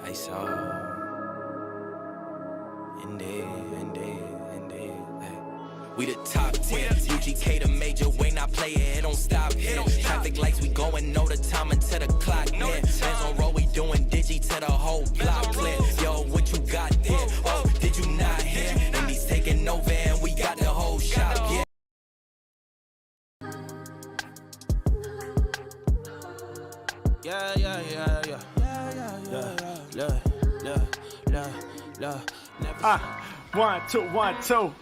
I saw. Indeed. Hey. We the top 10. UGK the major, way not play it don't stop here. Traffic lights, we going, know the time until the clock near. Hands on roll, we doing digi to the whole block clear. Yo, what you got there? Oh, did you not hear? And he's taking over and we got the whole shop, yeah. One, two,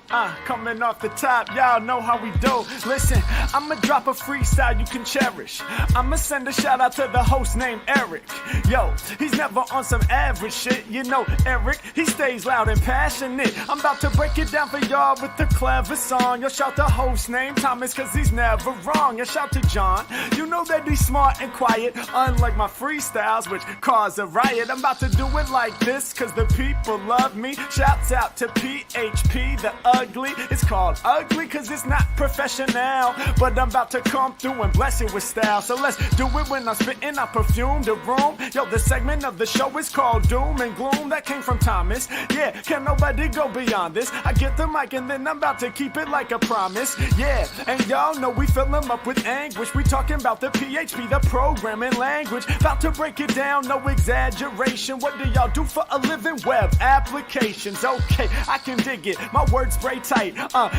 coming off the top, y'all know how we do. Listen, I'ma drop a freestyle you can cherish. I'ma send a shout out to the host named Eric. Yo, he's never on some average shit. You know Eric, he stays loud and passionate. I'm about to break it down for y'all with the clever song. Yo, shout the host named Thomas, cause he's never wrong. Yo, shout to John, you know that he's smart and quiet, unlike my freestyles, which cause a riot. I'm about to do it like this, cause the people love me. Shouts out to PHP, the ugly. It's called ugly cause it's not professional, but I'm about to come through and bless it with style. So let's do it when I'm spitting, I perfume the room. Yo, the segment of the show is called Doom and Gloom. That came from Thomas. Yeah, can nobody go beyond this? I get the mic and then I'm about to keep it like a promise. Yeah, and y'all know we fill them up with anguish. We talking about the PHP, the programming language. About to break it down, no exaggeration. What do y'all do for a living? Web applications. Okay, I can dig it. My words spray tight.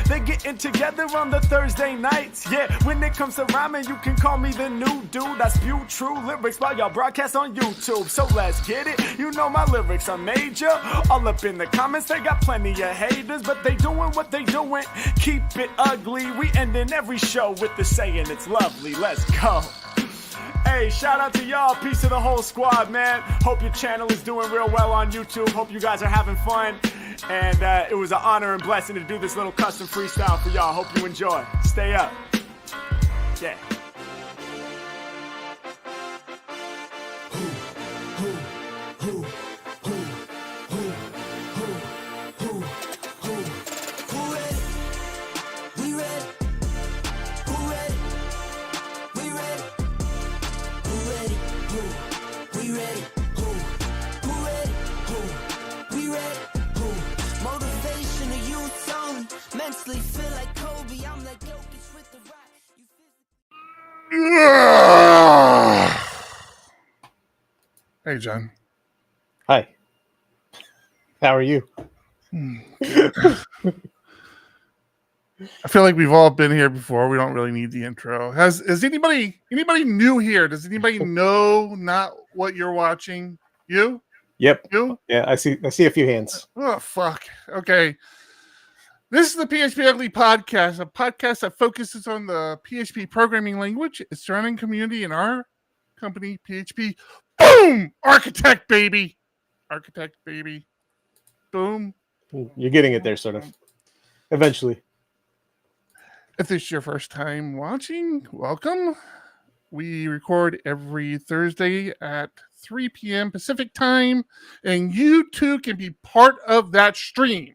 They getting together on the Thursday nights. Yeah, when it comes to rhyming, you can call me the new dude. I spew true lyrics while y'all broadcast on YouTube. So let's get it. You know my lyrics are major. All up in the comments, they got plenty of haters, but they doing what they doing. Keep it ugly. We ending every show with the saying it's lovely. Let's go. Hey, shout out to y'all. Peace to the whole squad, man. Hope your channel is doing real well on YouTube. Hope you guys are having fun. And it was an honor and blessing to do this little custom freestyle for y'all. Hope you enjoy. Stay up. Yeah. Feel like Kobe, I'm like Jokic with the rock. Hey, John. Hi. How are you? I feel like we've all been here before. We don't really need the intro. Is anybody new here? Does anybody know not what you're watching? You? Yep. You? Yeah, I see a few hands. Oh, fuck. Okay. This is the PHP Ugly Podcast, a podcast that focuses on the PHP programming language, its surrounding community, and our company, PHP. Boom! Architect, baby. Boom. You're getting it there, sort of. Eventually. If this is your first time watching, welcome. We record every Thursday at 3 p.m. Pacific time, and you too can be part of that stream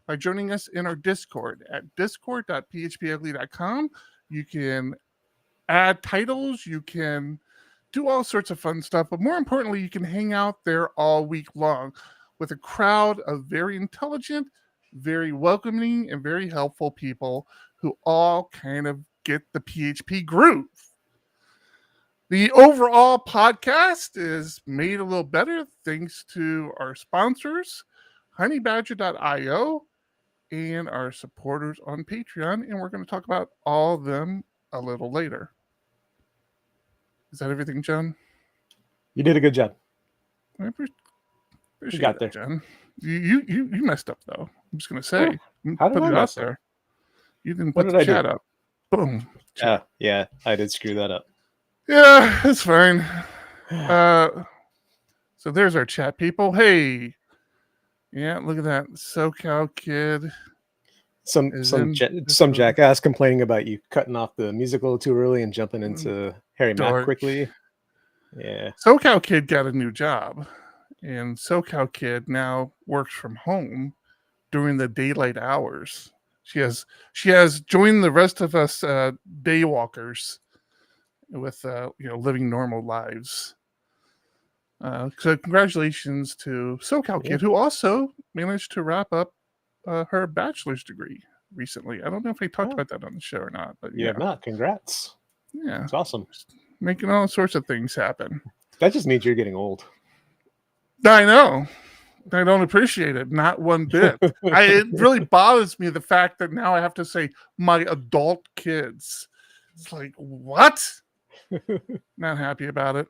by joining us in our Discord at discord.phpugly.com. You can add titles, you can do all sorts of fun stuff, but more importantly, you can hang out there all week long with a crowd of very intelligent, very welcoming, and very helpful people who all kind of get the PHP groove. The overall podcast is made a little better thanks to our sponsors, honeybadger.io, and our supporters on Patreon, and we're going to talk about all of them a little later. Is that everything, John? You did a good job. I appreciate You got that, there. John. You messed up, though. I'm just going to say. How did put I it out mess up? there. You didn't What put did the I chat do? up. Boom. Yeah, I did screw that up. Yeah, it's fine. So there's our chat people. Hey. Yeah, look at that. SoCal kid. Some jackass complaining about you cutting off the music a little too early and jumping into Harry Mack Dark. quickly. Yeah. SoCal kid got a new job, and SoCal kid now works from home during the daylight hours. She has joined the rest of us daywalkers with living normal lives. So congratulations to SoCal Kid, who also managed to wrap up her bachelor's degree recently. I don't know if we talked about that on the show or not, but You have not. Congrats. Yeah. It's awesome. Just making all sorts of things happen. That just means you're getting old. I know. I don't appreciate it, not one bit. It really bothers me the fact that now I have to say my adult kids. It's like, what? Not happy about it.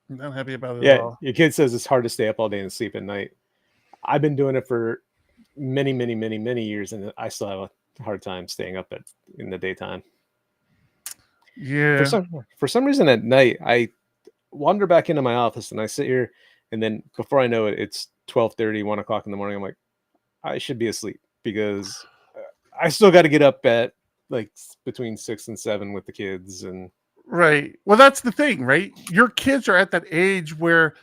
Not happy about it at all. Your kid says it's hard to stay up all day and sleep at night. I've been doing it for many years, and I still have a hard time staying up in the daytime. Yeah. For some reason at night, I wander back into my office and I sit here, and then before I know it, it's 12:30, 1 o'clock in the morning. I'm like, I should be asleep because I still got to get up at like between 6 and 7 with the kids. And right. Well, that's the thing, right? Your kids are at that age where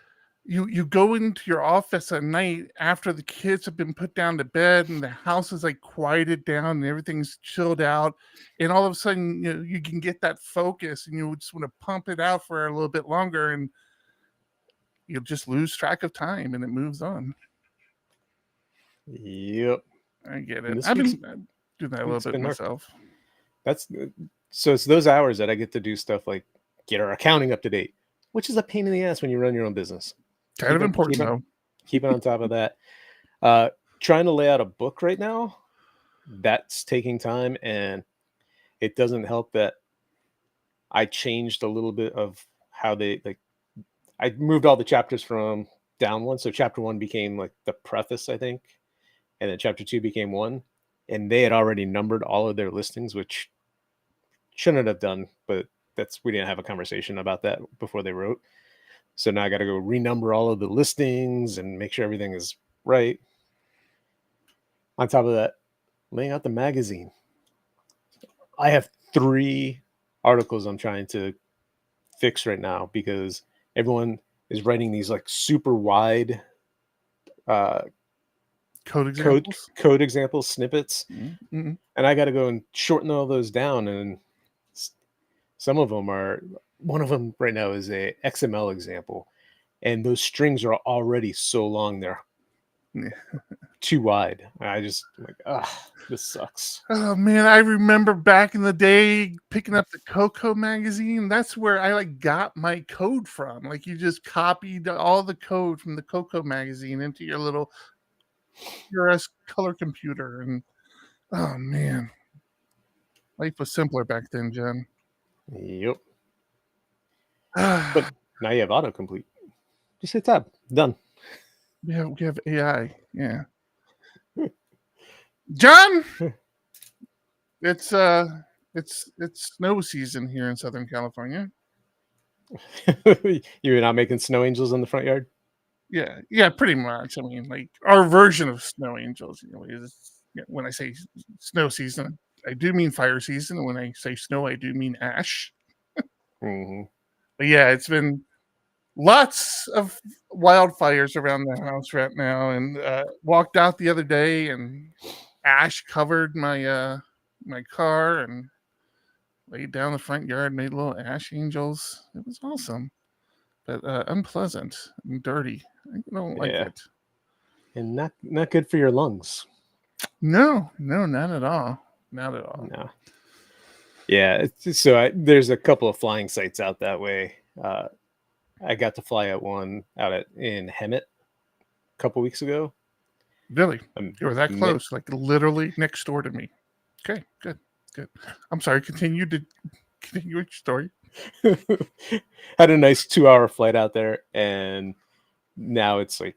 you go into your office at night after the kids have been put down to bed and the house is like quieted down and everything's chilled out, and all of a sudden you can get that focus and you just want to pump it out for a little bit longer, and you'll just lose track of time and it moves on. Yep, I get it. I've been doing that a little bit myself. So it's those hours that I get to do stuff like get our accounting up to date, which is a pain in the ass when you run your own business. Kind of important though. Keep it on top of that. Trying to lay out a book right now, that's taking time, and it doesn't help that I changed a little bit of how I moved all the chapters from down one. So chapter 1 became like the preface, I think. And then chapter 2 became 1. And they had already numbered all of their listings, which shouldn't have done, but we didn't have a conversation about that before they wrote. So now I got to go renumber all of the listings and make sure everything is right. On top of that, laying out the magazine. I have 3 articles I'm trying to fix right now because everyone is writing these like super wide code examples snippets. Mm-hmm. And I got to go and shorten all those down. And some of them one of them right now is a XML example, and those strings are already so long they're too wide. I just this sucks. Oh man, I remember back in the day picking up the Coco magazine. That's where I got my code from. Like you just copied all the code from the Coco magazine into your little PRS color computer, and oh man, life was simpler back then, Jen. Yep. But now you have autocomplete. Just hit tab. Done. We have AI. Yeah. John, it's snow season here in Southern California. You're not making snow angels in the front yard? Yeah, pretty much. I mean, like our version of snow angels. When I say snow season, I do mean fire season, and when I say snow, I do mean ash. Mm-hmm. But yeah, it's been lots of wildfires around the house right now, and walked out the other day and ash covered my my car and laid down the front yard, made little ash angels. It was awesome, but unpleasant and dirty. I don't like it. And not good for your lungs. No, not at all. Not at all. No. Yeah, so there's a couple of flying sites out that way. I got to fly at one in Hemet a couple weeks ago. Really? You were that close, like literally next door to me. Okay, good. I'm sorry. Continue your story. Had a nice 2-hour flight out there, and now it's like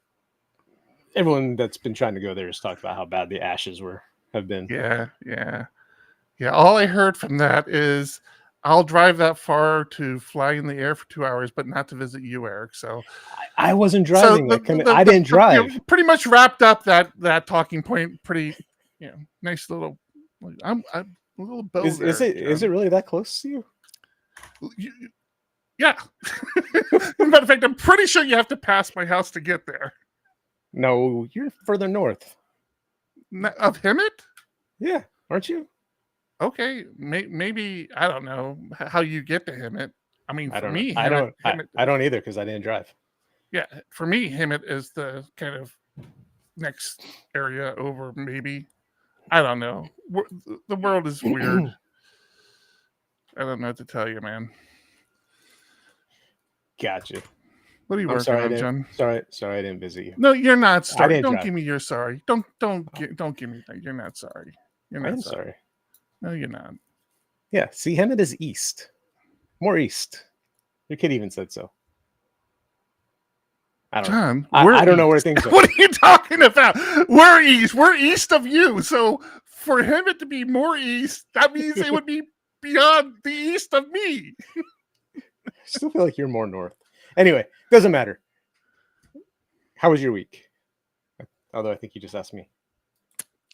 everyone that's been trying to go there has talked about how bad the ashes have been. Yeah. All I heard from that is I'll drive that far to fly in the air for 2 hours, but not to visit you, Eric. So I wasn't driving. I didn't drive. Pretty much wrapped up that talking point. Pretty, nice little. I'm a little bow. Is it really that close to you? Yeah. Matter of fact, I'm pretty sure you have to pass my house to get there. No, you're further north. Of Hemet? Yeah, aren't you? Okay, maybe I don't know how you get to Hemet. I mean, I for don't know. me, I don't. Hemet, I don't either because I didn't drive. yeah, for me, Hemet is the kind of next area over. Maybe I don't know. The world is weird. I don't know what to tell you, man. Gotcha. What are you I'm working sorry. on, John? Sorry, I didn't visit you. No, you're not I sorry. didn't Don't drive. give me you're sorry. Don't give me that. You're not sorry. You're I not am sorry. sorry. No, you're not. Yeah. See, Hemet is east. More east. Your kid even said so. I don't know. John, I don't know where things are. What are you talking about? We're east. We're east of you. So for him it to be more east, that means it would be beyond the east of me. I still feel like you're more north. Anyway, doesn't matter. How was your week? Although I think you just asked me.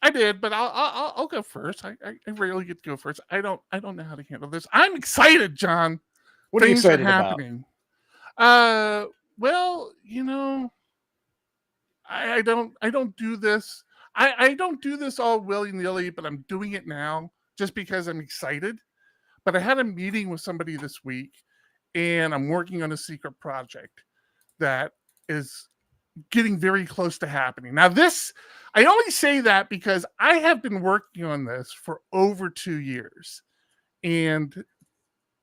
I did, but I'll go first. I rarely get to go first. I don't know how to handle this. I'm excited, John. What are you Things excited are about? happening. Well, you know, I don't do this. I don't do this all willy-nilly, but I'm doing it now just because I'm excited. But I had a meeting with somebody this week, and I'm working on a secret project that is getting very close to happening. Now, I only say that because I have been working on this for over 2 years. And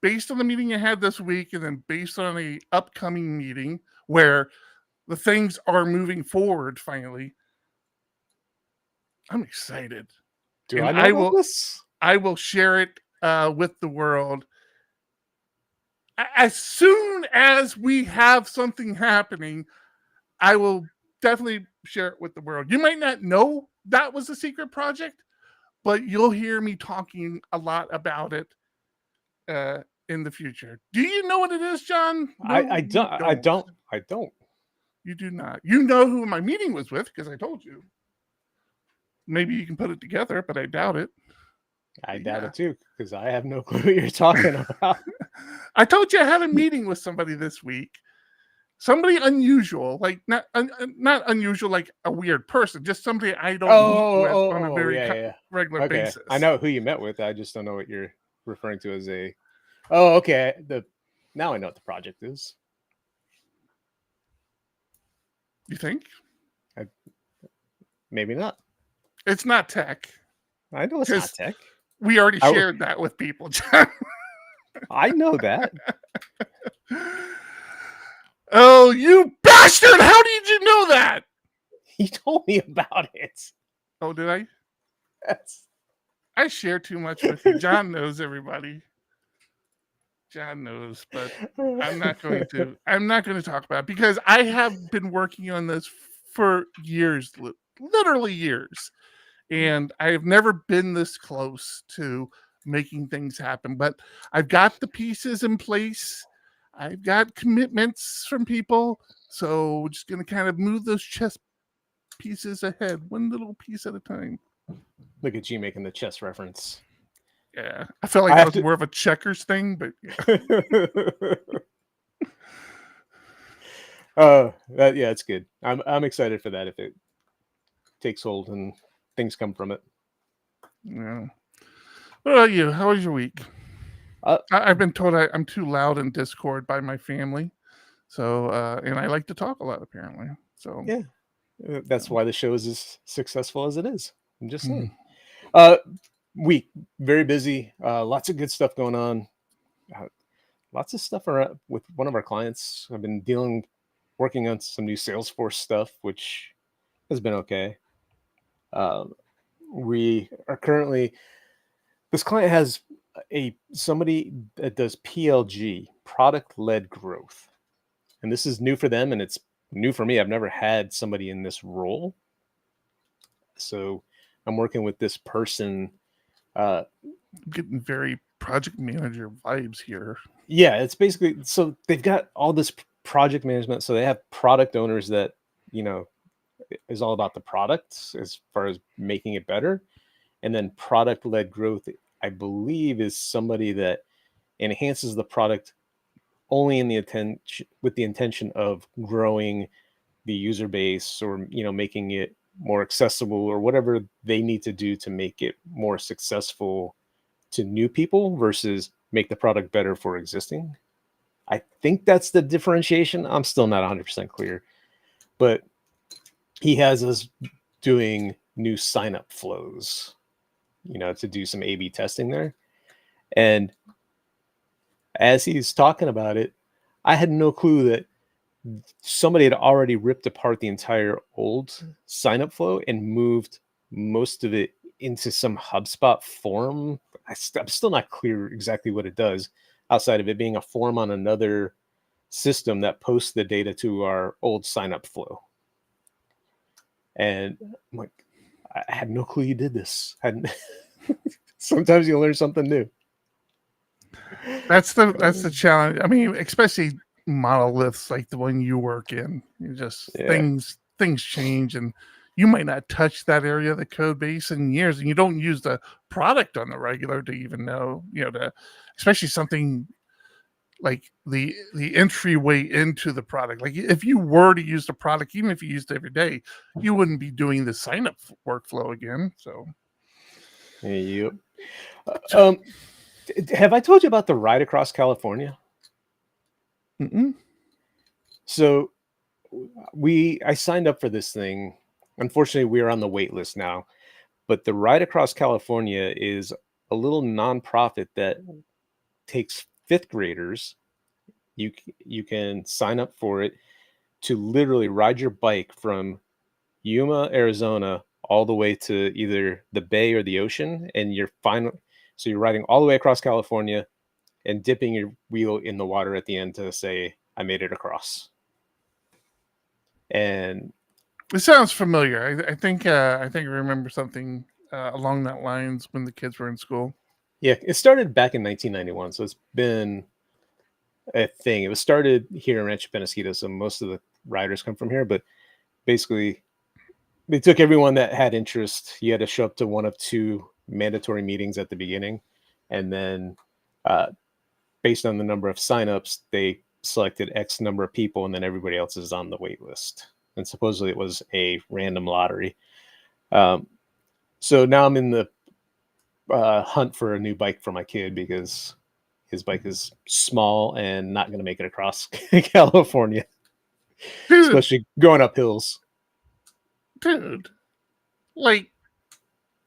based on the meeting I had this week, and then based on a upcoming meeting where the things are moving forward finally, I'm excited. Do And I know about this? I will share it with the world as soon as we have something happening. I will definitely share it with the world. You might not know that was a secret project, but you'll hear me talking a lot about it in the future. Do you know what it is, John? No, I don't. You do not. You know who my meeting was with because I told you. Maybe you can put it together, but I doubt it. I doubt it too because I have no clue what you're talking about. I told you I had a meeting with somebody this week. Somebody unusual, like not unusual, like a weird person, just somebody I don't meet with on a very regular basis. I know who you met with. I just don't know what you're referring to as a. Oh, okay. Now I know what the project is. You think? Maybe not. It's not tech. I know it's not tech. We already shared that with people, John. I know that. Oh, you bastard! How did you know that? He told me about it. Oh, did I? Yes. I share too much with you. John knows everybody. John knows, but I'm not going to talk about it because I have been working on this for years, literally years. And I've never been this close to making things happen, but I've got the pieces in place. I've got commitments from people. So we're just going to kind of move those chess pieces ahead, one little piece at a time. Look at you making the chess reference. Yeah, I felt like that was more of a checkers thing, but yeah. Yeah, it's good. I'm excited for that if it takes hold and things come from it. Yeah. What about you? How was your week? I've been told I'm too loud in Discord by my family, so and I like to talk a lot apparently. So yeah, that's why the show is as successful as it is. I'm just saying. Week very busy. Lots of good stuff going on. Lots of stuff around with one of our clients. I've been working on some new Salesforce stuff, which has been okay. We are currently, this client has somebody that does PLG, product-led growth. And this is new for them and it's new for me. I've never had somebody in this role. So I'm working with this person. I'm getting very project manager vibes here. Yeah, it's basically, so they've got all this project management. So they have product owners that, is all about the product as far as making it better. And then product-led growth, I believe, is somebody that enhances the product only with the intention of growing the user base or, making it more accessible or whatever they need to do to make it more successful to new people versus make the product better for existing. I think that's the differentiation. I'm still not 100% clear, but he has us doing new sign-up flows, to do some A/B testing there. And as he's talking about it, I had no clue that somebody had already ripped apart the entire old sign-up flow and moved most of it into some HubSpot form. I'm still not clear exactly what it does, outside of it being a form on another system that posts the data to our old sign-up flow. And I'm like, I had no clue you did this. Sometimes you learn something new. That's the challenge. I mean, especially monoliths like the one you work in. Things change, and you might not touch that area of the code base in years, and you don't use the product on the regular to even know, especially something like the entryway into the product. Like if you were to use the product, even if you used it every day, you wouldn't be doing the sign up workflow again. So, yep. Have I told you about the ride across California? Mm-mm. So I signed up for this thing. Unfortunately, we're on the wait list now, but the Ride Across California is a little nonprofit that takes fifth graders. You can sign up for it to literally ride your bike from Yuma, Arizona, all the way to either the bay or the ocean, and so you're riding all the way across California and dipping your wheel in the water at the end to say, I made it across. And it sounds familiar. I think I remember something along that lines when the kids were in school. Yeah, it started back in 1991, so it's been a thing. It was started here in Rancho Penasquito, so most of the riders come from here. But basically, they took everyone that had interest. You had to show up to one of two mandatory meetings at the beginning, and then based on the number of signups, they selected X number of people, and then everybody else is on the wait list. And supposedly it was a random lottery. So now I'm in the hunt for a new bike for my kid because his bike is small and not going to make it across California, especially going up hills. Dude, like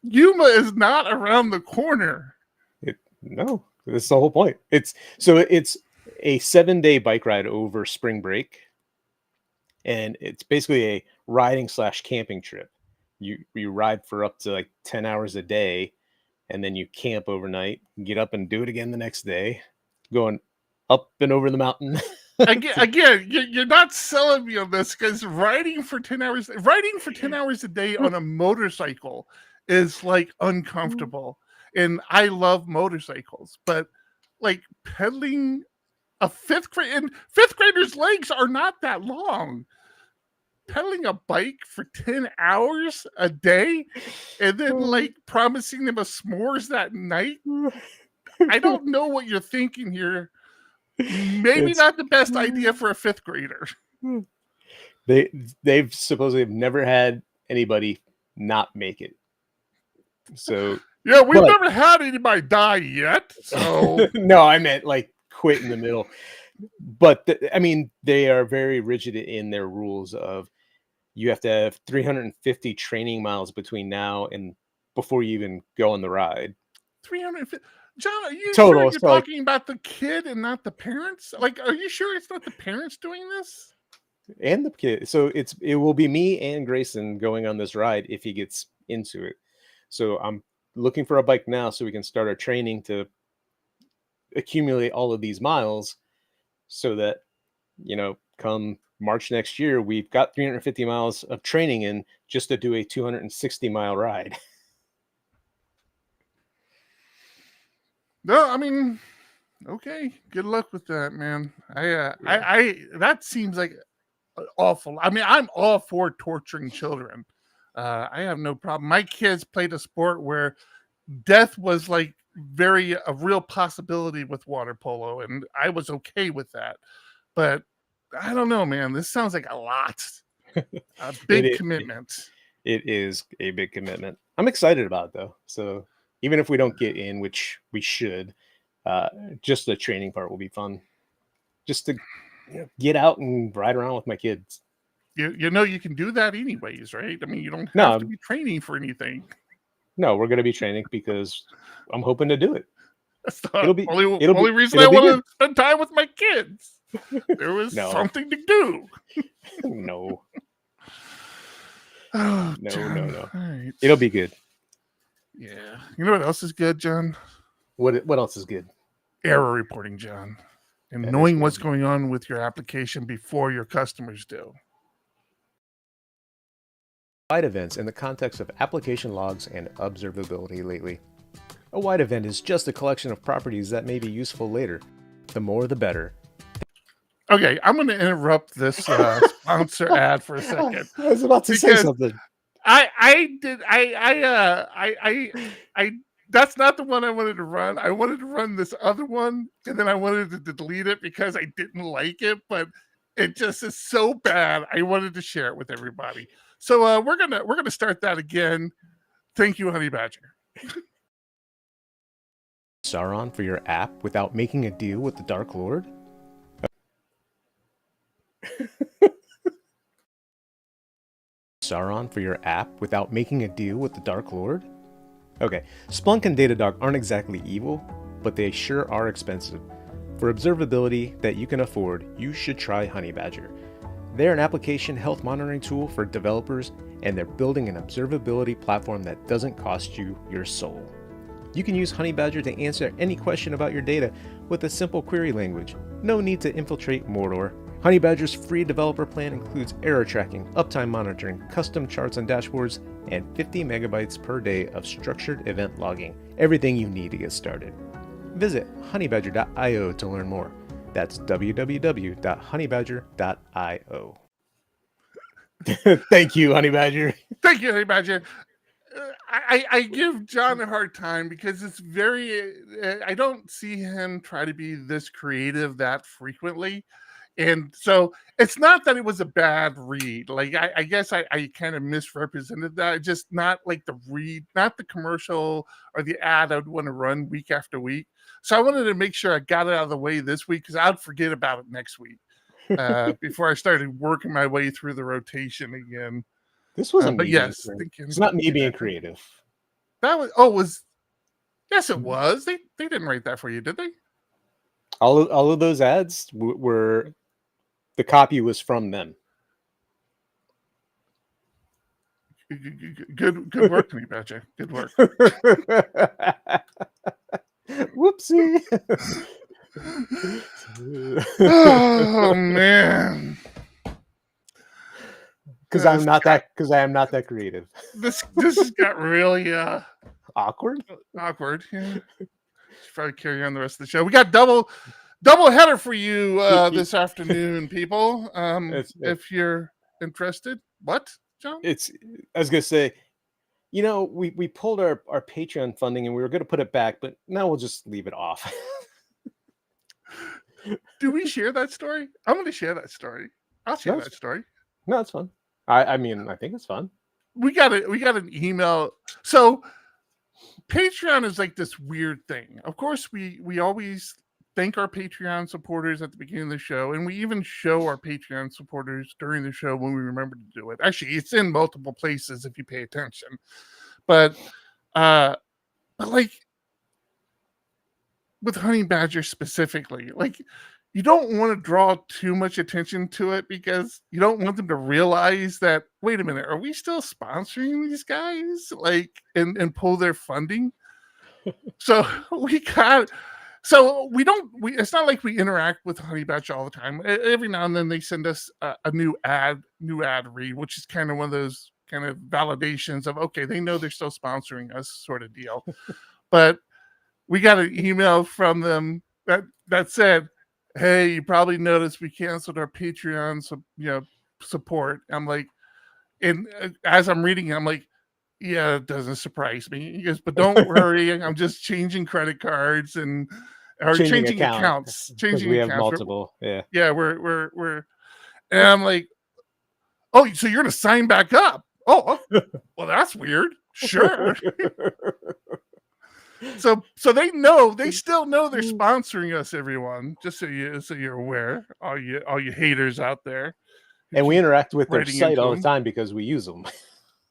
Yuma is not around the corner. No, that's the whole point. It's a 7-day bike ride over spring break. And it's basically a riding / camping trip. You ride for up to like 10 hours a day, and then you camp overnight, get up and do it again the next day, going up and over the mountain. Again, you're not selling me on this, because riding for 10 hours a day on a motorcycle is like uncomfortable. And I love motorcycles, but like pedaling fifth graders' legs are not that long. Pedaling a bike for 10 hours a day and then like promising them a s'mores that night. I don't know what you're thinking here. Maybe not the best idea for a fifth grader. They've supposedly have never had anybody not make it. So yeah, we've never had anybody die yet. So no, I meant like quit in the middle. But I mean, they are very rigid in their rules of you have to have 350 training miles between now and before you even go on the ride. 350. John, are you total, sure you're talking about the kid and not the parents? Like, are you sure it's not the parents doing this? And the kid. So it will be me and Grayson going on this ride if he gets into it. So I'm looking for a bike now so we can start our training to accumulate all of these miles so that, come March next year, we've got 350 miles of training in just to do a 260-mile ride. No, I mean, okay. Good luck with that, man. I that seems like awful. I mean, I'm all for torturing children. I have no problem. My kids played a sport where death was like a real possibility with water polo, and I was okay with that. But I don't know, man. This sounds like a lot. A big commitment. It is a big commitment. I'm excited about it, though. So even if we don't get in, which we should, just the training part will be fun. just to get out and ride around with my kids. You know you can do that anyways, right? I mean, you don't No. have to be training for anything. No, we're going to be training because I'm hoping to do it. That's the It'll be- only reason I it'll be want good. to spend time with my kids. There was No. something to do. No, Oh, No, John. no. All right. it'll be good. Yeah. You know what else is good, John? What else is good? Error reporting, John. And That is knowing what's good. going on with your application before your customers do. Wide events in the context of application logs and observability lately. A wide event is just a collection of properties that may be useful later. The more, the better. Okay, I'm going to interrupt this sponsor ad for a second. I was about to say Because something. That's not the one I wanted to run. I wanted to run this other one, and then I wanted to delete it because I didn't like it, but it just is so bad. I wanted to share it with everybody. So we're gonna start that again. Thank you, Honey Badger. Sauron for your app without making a deal with the Dark Lord? Sauron for your app without making a deal with the Dark Lord? Okay, Splunk and Datadog aren't exactly evil, but they sure are expensive. For observability that you can afford, you should try Honeybadger. They're an application health monitoring tool for developers, and they're building an observability platform that doesn't cost you your soul. You can use Honeybadger to answer any question about your data with a simple query language. No need to infiltrate Mordor. Honeybadger's free developer plan includes error tracking, uptime monitoring, custom charts and dashboards, and 50 megabytes per day of structured event logging. Everything you need to get started. Visit honeybadger.io to learn more. That's www.honeybadger.io. Thank you, Honeybadger. Thank you, Honey Badger. I give John a hard time because it's very. I don't see him try to be this creative that frequently. And so it's not that it was a bad read. Like I guess I kind of misrepresented that. It's just not like the read, not the commercial or the ad I'd want to run week after week. So I wanted to make sure I got it out of the way this week because I'd forget about it next week before I started working my way through the rotation again. This wasn't But me yes, being thinking, it's not me being creative. that was yes, it was. They didn't write that for you, did they? All of those ads were the copy was from them. Good work, Honey Badger. Good work. Whoopsie. Oh man. Because I am not that creative. This has got really Awkward. awkward. Yeah. Should probably carry on the rest of the show. We got double header for you this afternoon, people. If you're interested. What, John? I was gonna say, we pulled our Patreon funding and we were gonna put it back, but now we'll just leave it off. Do we share that story? I'm gonna share that story. I'll share that story. No, it's fun. I mean, I think it's fun. We got an email. So Patreon is like this weird thing. Of course, we always thank our Patreon supporters at the beginning of the show, and we even show our Patreon supporters during the show when we remember to do it. Actually, it's in multiple places if you pay attention. But like with Honey Badger specifically, like you don't want to draw too much attention to it because you don't want them to realize that, wait a minute, are we still sponsoring these guys? Like, and pull their funding? So it's not like we interact with Honey Badger all the time. Every now and then they send us a new ad read, which is kind of one of those kind of validations of, okay, they know they're still sponsoring us sort of deal. But we got an email from them that said, hey, you probably noticed we canceled our Patreon support. I'm like, and as I'm reading it, I'm like, yeah, it doesn't surprise me. He goes, but don't worry, I'm just changing credit cards or changing accounts. We have multiple. Yeah, we're and I'm like, oh, so you're gonna sign back up? Oh, well, that's weird. Sure. So they still know they're sponsoring us, everyone. Just so you're aware, all you haters out there. And we interact with their writing site into all the them. time because we use them.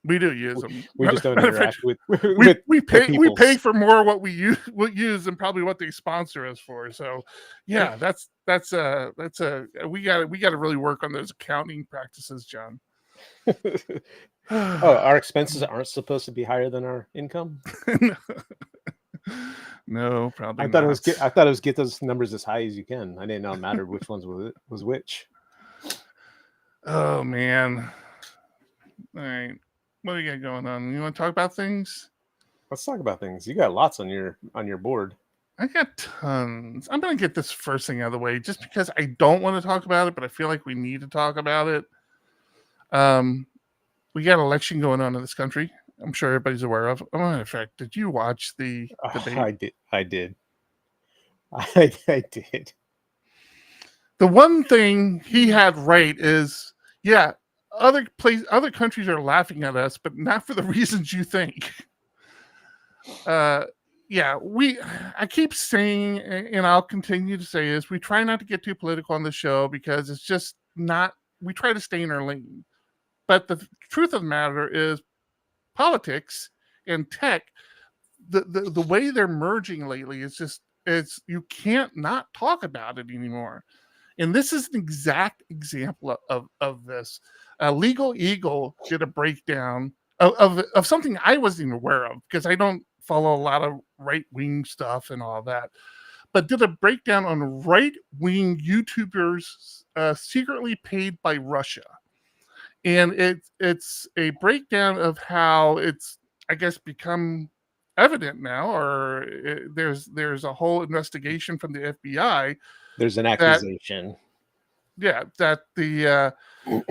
We do use them. We just don't Matter of fact, interact with we pay people's. for more what we use than probably what they sponsor us for. So yeah, that's we got to really work on those accounting practices, John. Oh, our expenses aren't supposed to be higher than our income? No, probably I thought not. I thought it was get those numbers as high as you can. I didn't know it mattered which ones was which. Oh man. All right. What do you got going on? You want to talk about things? Let's talk about things. You got lots on your board. I got tons. I'm going to get this first thing out of the way just because I don't want to talk about it, but I feel like we need to talk about it. We got an election going on in this country. I'm sure everybody's aware of. Oh, matter of fact, did you watch the debate? I did. I did. The one thing he had right is, yeah, other countries are laughing at us, but not for the reasons you think. Yeah, I keep saying, and I'll continue to say this, we try not to get too political on the show because it's just not, we try to stay in our lane. But the truth of the matter is politics and tech, the way they're merging lately is just, you can't not talk about it anymore. And this is an exact example of this. Legal Eagle did a breakdown of something I wasn't even aware of because I don't follow a lot of right-wing stuff and all that, but did a breakdown on right-wing YouTubers secretly paid by Russia. And it's a breakdown of how it's, I guess, become evident now, or there's a whole investigation from the FBI. There's an accusation. That the a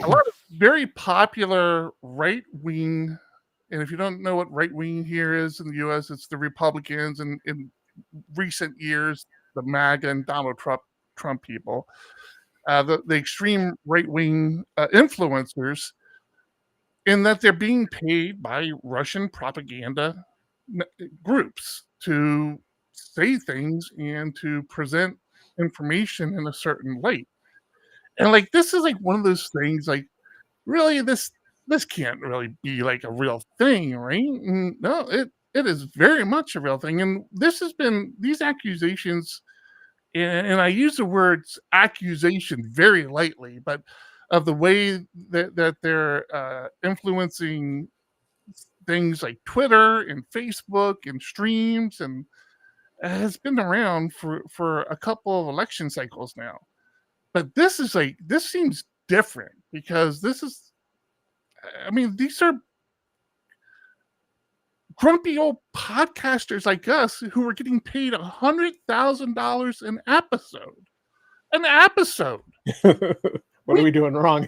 lot of very popular right-wing, and if you don't know what right-wing here is in the U.S., it's the Republicans, and in recent years, the MAGA and Donald Trump people, the extreme right-wing influencers, in that they're being paid by Russian propaganda groups to say things and to present information in a certain light. And like, this is like one of those things, like, really, this can't really be like a real thing, right? And no, it is very much a real thing. And this has been, these accusations, and I use the words accusation very lightly, but of the way that they're influencing things like Twitter and Facebook and streams, and has been around for a couple of election cycles now. But this seems different because this is, I mean, these are grumpy old podcasters like us who are getting paid $100,000 an episode. An episode. What are we doing wrong?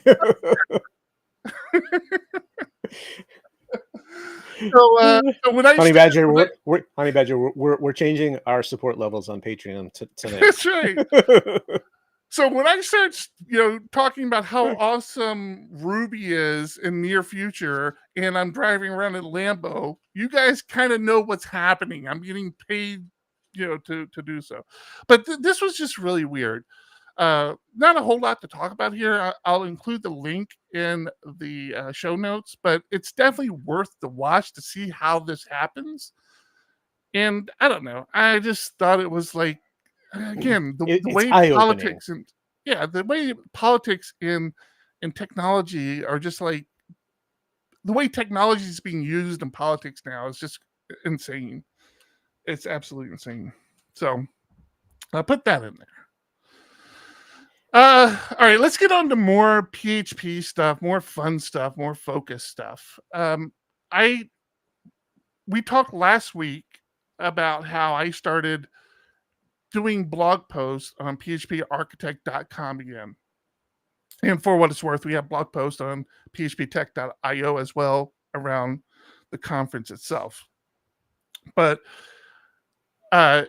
So when I Honey Badger, we're changing our support levels on Patreon tonight. That's right. So when I start, talking about how awesome Ruby is in near future, and I'm driving around in Lambo, you guys kind of know what's happening. I'm getting paid, to do so. But this was just really weird. Not a whole lot to talk about here. I'll include the link in the show notes, but it's definitely worth the watch to see how this happens. And I don't know. I just thought it was like, again, the way politics and the way politics and technology are just like, the way technology is being used in politics now is just insane. It's absolutely insane. So I'll put that in there. All right, let's get on to more PHP stuff, more fun stuff, more focused stuff. We talked last week about how I started doing blog posts on phparchitect.com again. And for what it's worth, we have blog posts on phptech.io as well around the conference itself. But on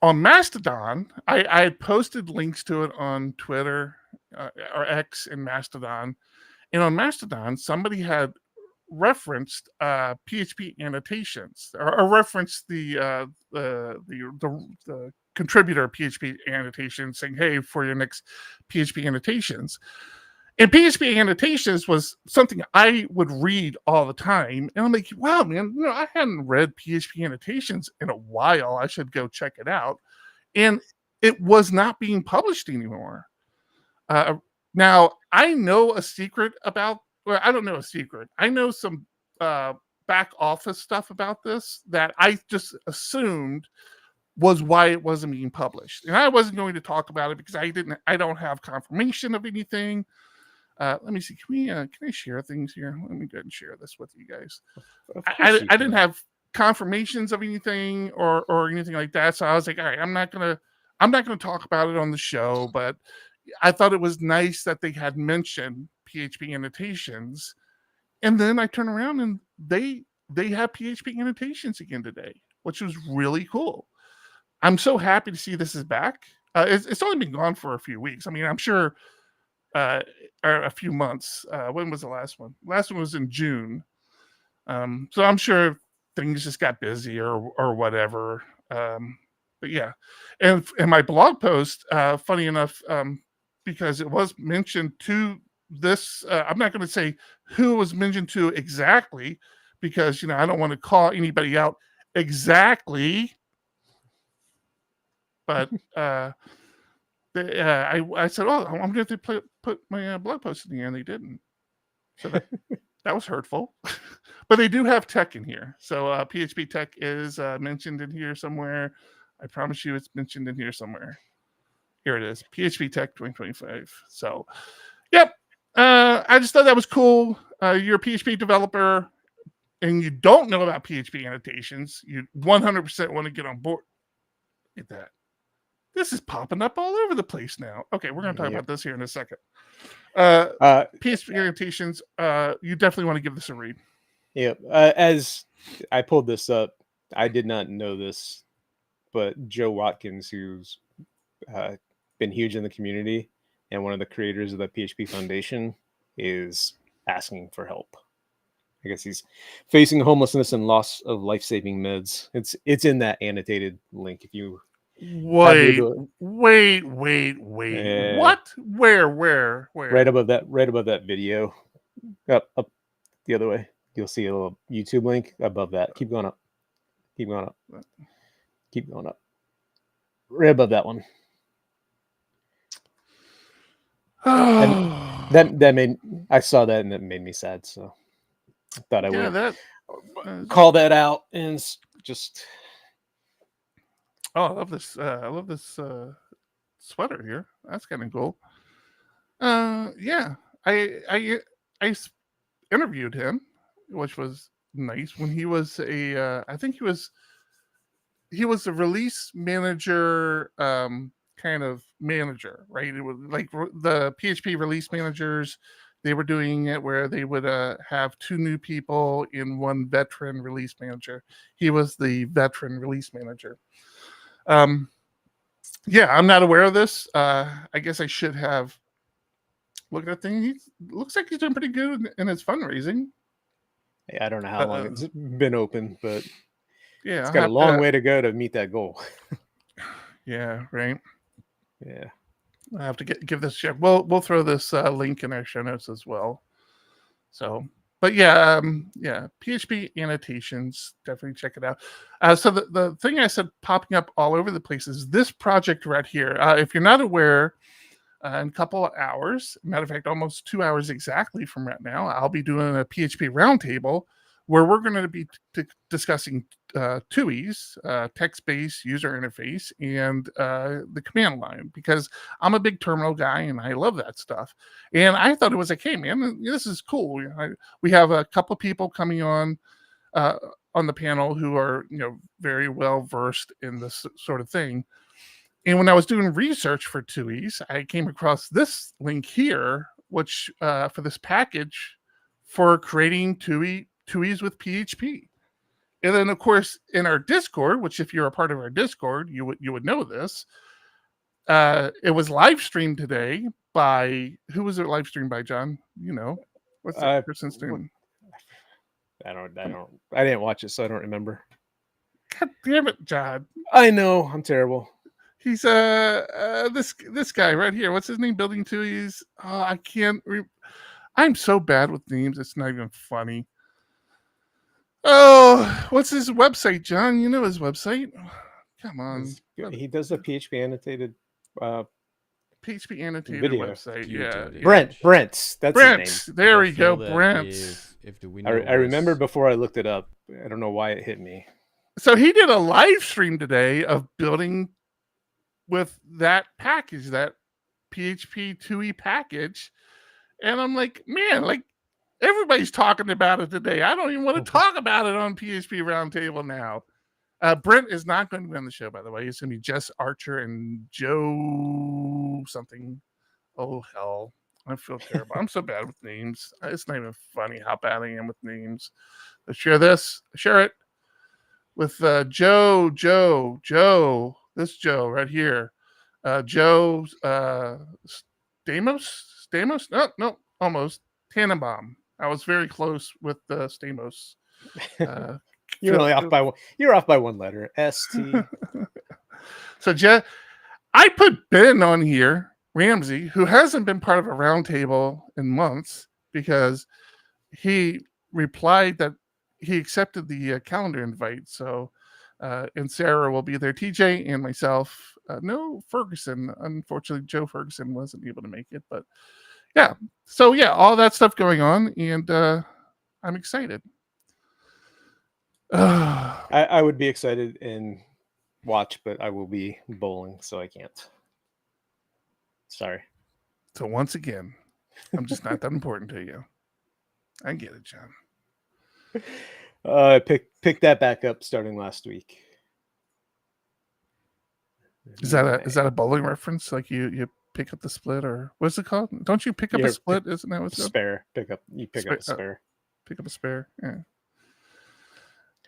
Mastodon, I had posted links to it on Twitter or X and Mastodon. And on Mastodon, somebody had referenced PHP annotations, or referenced the contributor PHP annotations, saying, "Hey, for your next PHP annotations." And PHP annotations was something I would read all the time, and I'm like, "Wow, man! I hadn't read PHP annotations in a while. I should go check it out." And it was not being published anymore. Now, I know a secret about, well, I don't know a secret. I know some back office stuff about this that I just assumed was why it wasn't being published. And I wasn't going to talk about it because I don't have confirmation of anything. Let me see. Can I share things here? Let me go ahead and share this with you guys. I didn't have confirmations of anything or anything like that. So I was like, all right, I'm not gonna talk about it on the show, but I thought it was nice that they had mentioned PHP annotations. And then I turn around and they have PHP annotations again today, which was really cool. I'm so happy to see this is back. It's only been gone for a few weeks. I mean, I'm sure or a few months. When was the last one? Last one was in June. So I'm sure things just got busy or whatever. But yeah, and my blog post, funny enough, because it was mentioned to this, I'm not going to say who it was mentioned to exactly, because I don't want to call anybody out exactly. But I said, "Oh, I'm going to put my blog post in here," and they didn't. So that was hurtful. But they do have tech in here. So PHP tech is mentioned in here somewhere. I promise you it's mentioned in here somewhere. Here it is, PHP Tech 2025. So, yep. I just thought that was cool. You're a PHP developer and you don't know about PHP annotations. You 100% want to get on board. Look at that. This is popping up all over the place now. Okay, we're going to talk about this here in a second. PHP annotations, you definitely want to give this a read. Yep. As I pulled this up, I did not know this, but Joe Watkins, who's been huge in the community and one of the creators of the PHP Foundation, is asking for help. I guess he's facing homelessness and loss of life-saving meds. It's in that annotated link. If you wait, what? Where? Right above that video, up the other way. You'll see a little YouTube link above that. Keep going up. Right above that one. And that made I saw that and it made me sad. So I thought I would call that out and just. Oh, I love this. I love this sweater here. That's kind of cool. Yeah, I interviewed him, which was nice when he was I think he was a release manager, kind of manager, right? It was like the PHP release managers. They were doing it where they would have two new people in one veteran release manager. He was the veteran release manager. Yeah, I'm not aware of this. I guess I should have looked at things. He looks like he's doing pretty good in his fundraising. Yeah, I don't know how long it's been open, but yeah, it's got a long way to go to meet that goal. Yeah, right. Yeah, I have to give this a check. We'll throw this link in our show notes as well. So, but yeah, PHP annotations, definitely check it out. So the thing I said popping up all over the place is this project right here. If you're not aware, in a couple of hours, matter of fact, almost 2 hours exactly from right now, I'll be doing a PHP roundtable where we're going to be discussing TUIs, text-based user interface, and the command line, because I'm a big terminal guy and I love that stuff. And I thought it was like, hey, man, this is cool. We have a couple of people coming on the panel who are very well versed in this sort of thing. And when I was doing research for TUIs, I came across this link here, which for this package for creating TUIs with PHP. And then, of course, in our Discord, which if you're a part of our Discord, you would know this. It was live streamed today by, who was it live streamed by, John? What's that person's name? I didn't watch it, so I don't remember. God damn it, John. I know, I'm terrible. He's this guy right here. What's his name? Building 2. He's I can't. I'm so bad with names. It's not even funny. Oh, what's his website, John? You know his website. Come on. He does the PHP Annotated PHP Annotated video. website. Yeah. Brent. That's Brent. his name. There I we go, feel that Brent. If the I window remember was- before I looked it up. I don't know why it hit me. So he did a live stream today of building with that package, that PHP 2e package. And I'm like, man, like everybody's talking about it today. I don't even want to talk about it on PHP Roundtable now. Brent is not going to be on the show, by the way. It's going to be Jess Archer and Joe something. Oh, hell. I feel terrible. I'm so bad with names. It's not even funny how bad I am with names. Let's share it with Joe. This Joe right here. Joe Stamos? No, almost. Tannenbaum. I was very close with Stamos. You're only off by one. You're off by one letter. ST. So I put Ben on here, Ramsey, who hasn't been part of a roundtable in months because he replied that he accepted the calendar invite. So, and Sarah will be there. TJ and myself. No Ferguson. Unfortunately, Joe Ferguson wasn't able to make it. But yeah. So yeah, all that stuff going on, and I'm excited. I would be excited and watch, but I will be bowling, so I can't. Sorry. So once again, I'm just not that important to you. I get it, John. I picked that back up starting last week. Is that a bowling reference? Like you pick up the split, or what's it called? Don't you pick up a split? Isn't that what's spare? Pick up a spare. Pick up a spare. Yeah.